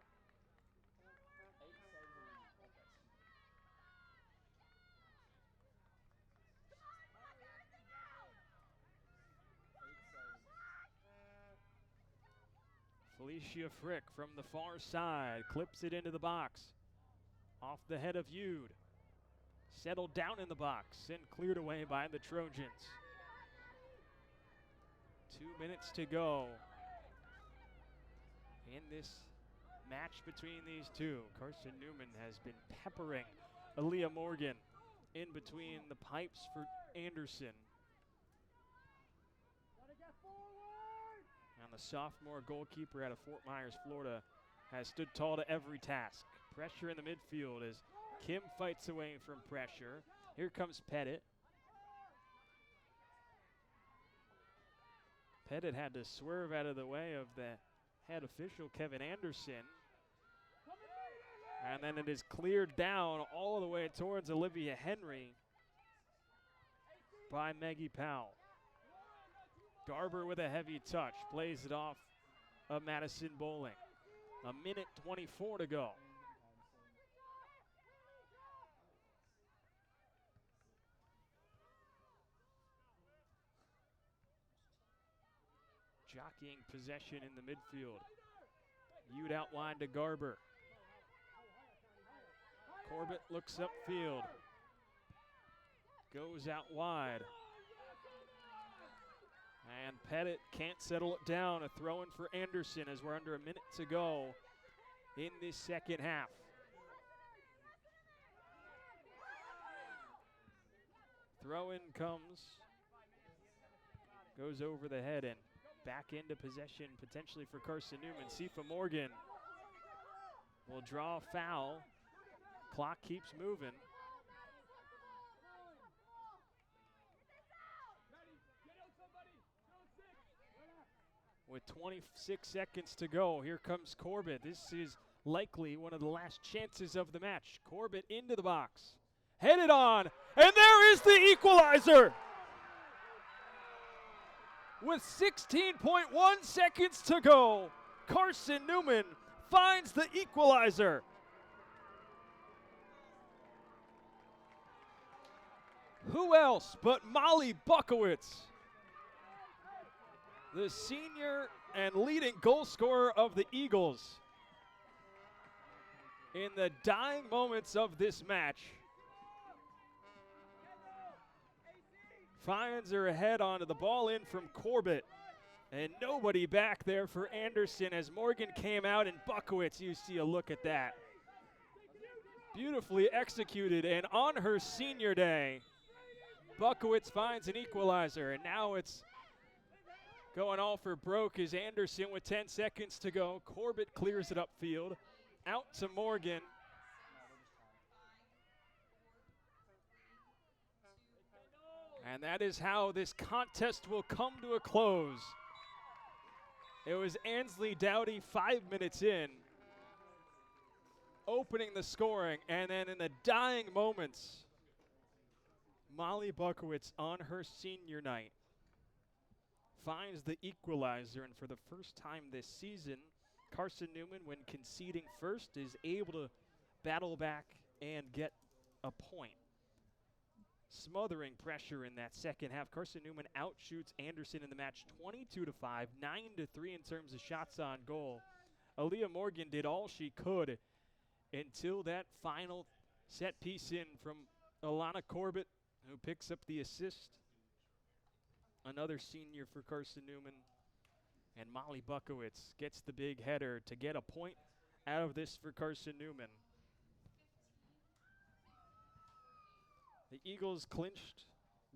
Felicia Frick from the far side clips it into the box. Off the head of Ude. Settled down in the box and cleared away by the Trojans. 2 minutes to go in this match between these two. Carson-Newman has been peppering Aaliyah Morgan in between the pipes for Anderson. And the sophomore goalkeeper out of Fort Myers, Florida, has stood tall to every task. Pressure in the midfield as Kim fights away from pressure. Here comes Pettit. Pettit had to swerve out of the way of the head official, Kevin Anderson. And then it is cleared down all the way towards Olivia Henry by Maggie Powell. Garber with a heavy touch, plays it off of Madison Bowling. 1:24 to go. Jockeying possession in the midfield. Ude out wide to Garber. Corbett looks upfield. Goes out wide. And Pettit can't settle it down. A throw in for Anderson as we're under a minute to go in this second half. Throw in comes. Goes over the head and back into possession potentially for Carson-Newman. Sifa Morgan will draw a foul. clock keeps moving. With 26 seconds to go, here comes Corbett. This is likely one of the last chances of the match. Corbett into the box, headed on, and there is the equalizer! With 16.1 seconds to go, Carson-Newman finds the equalizer. Who else but Molly Buckowitz, the senior and leading goal scorer of the Eagles, in the dying moments of this match, finds her head onto the ball in from Corbett, and nobody back there for Anderson as Morgan came out, and Buckowitz, you see a look at that. Beautifully executed, and on her senior day, Buckowitz finds an equalizer, and now it's going all for broke as Anderson with 10 seconds to go. Corbett clears it upfield, out to Morgan. And that is how this contest will come to a close. It was Ansley Dowdy 5 minutes in, opening the scoring, and then in the dying moments, Molly Buckowitz on her senior night finds the equalizer, and for the first time this season, Carson-Newman, when conceding first, is able to battle back and get a point. Smothering pressure in that second half. Carson-Newman outshoots Anderson in the match 22-5, 9-3 in terms of shots on goal. Aaliyah Morgan did all she could until that final set piece in from Alana Corbett, who picks up the assist. Another senior for Carson-Newman. And Molly Buckowitz gets the big header to get a point out of this for Carson-Newman. The Eagles clinched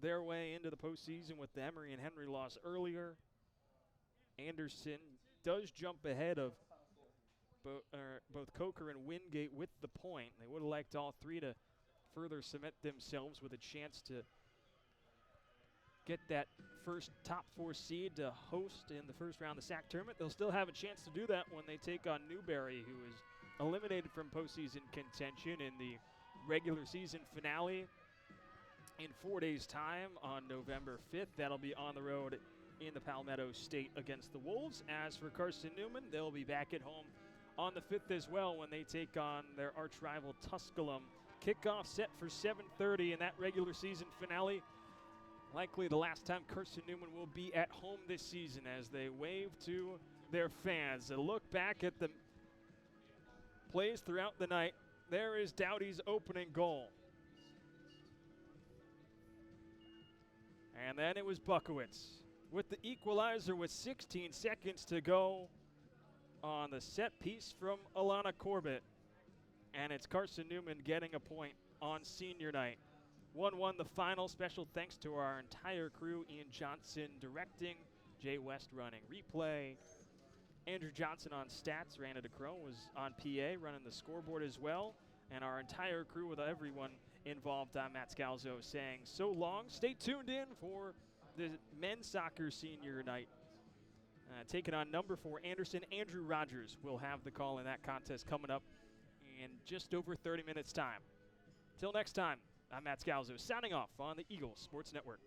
their way into the postseason with the Emory and Henry loss earlier. Anderson does jump ahead of both Coker and Wingate with the point. They would have liked all three to further cement themselves with a chance to get that first top 4 seed to host in the first round of the SAC tournament. They'll still have a chance to do that when they take on Newberry, who is eliminated from postseason contention in the regular season finale in 4 days' time on November 5th. That'll be on the road in the Palmetto State against the Wolves. As for Carson-Newman, they'll be back at home on the 5th as well when they take on their arch rival Tusculum. Kickoff set for 7:30 in that regular season finale. Likely the last time Carson-Newman will be at home this season as they wave to their fans. A look back at the plays throughout the night. There is Dowdy's opening goal. And then it was Buckowitz with the equalizer with 16 seconds to go on the set piece from Alana Corbett. And it's Carson-Newman getting a point on senior night. 1-1 the final. Special thanks to our entire crew. Ian Johnson directing, Jay West running replay, Andrew Johnson on stats, Randa DeCrow was on PA running the scoreboard as well, and our entire crew with everyone involved. I'm Matt Scalzo saying so long. Stay tuned in for the men's soccer senior night. Taking on number 4 Anderson. Andrew Rogers will have the call in that contest coming up in just over 30 minutes time. Till next time, I'm Matt Scalzo signing off on the Eagles Sports Network.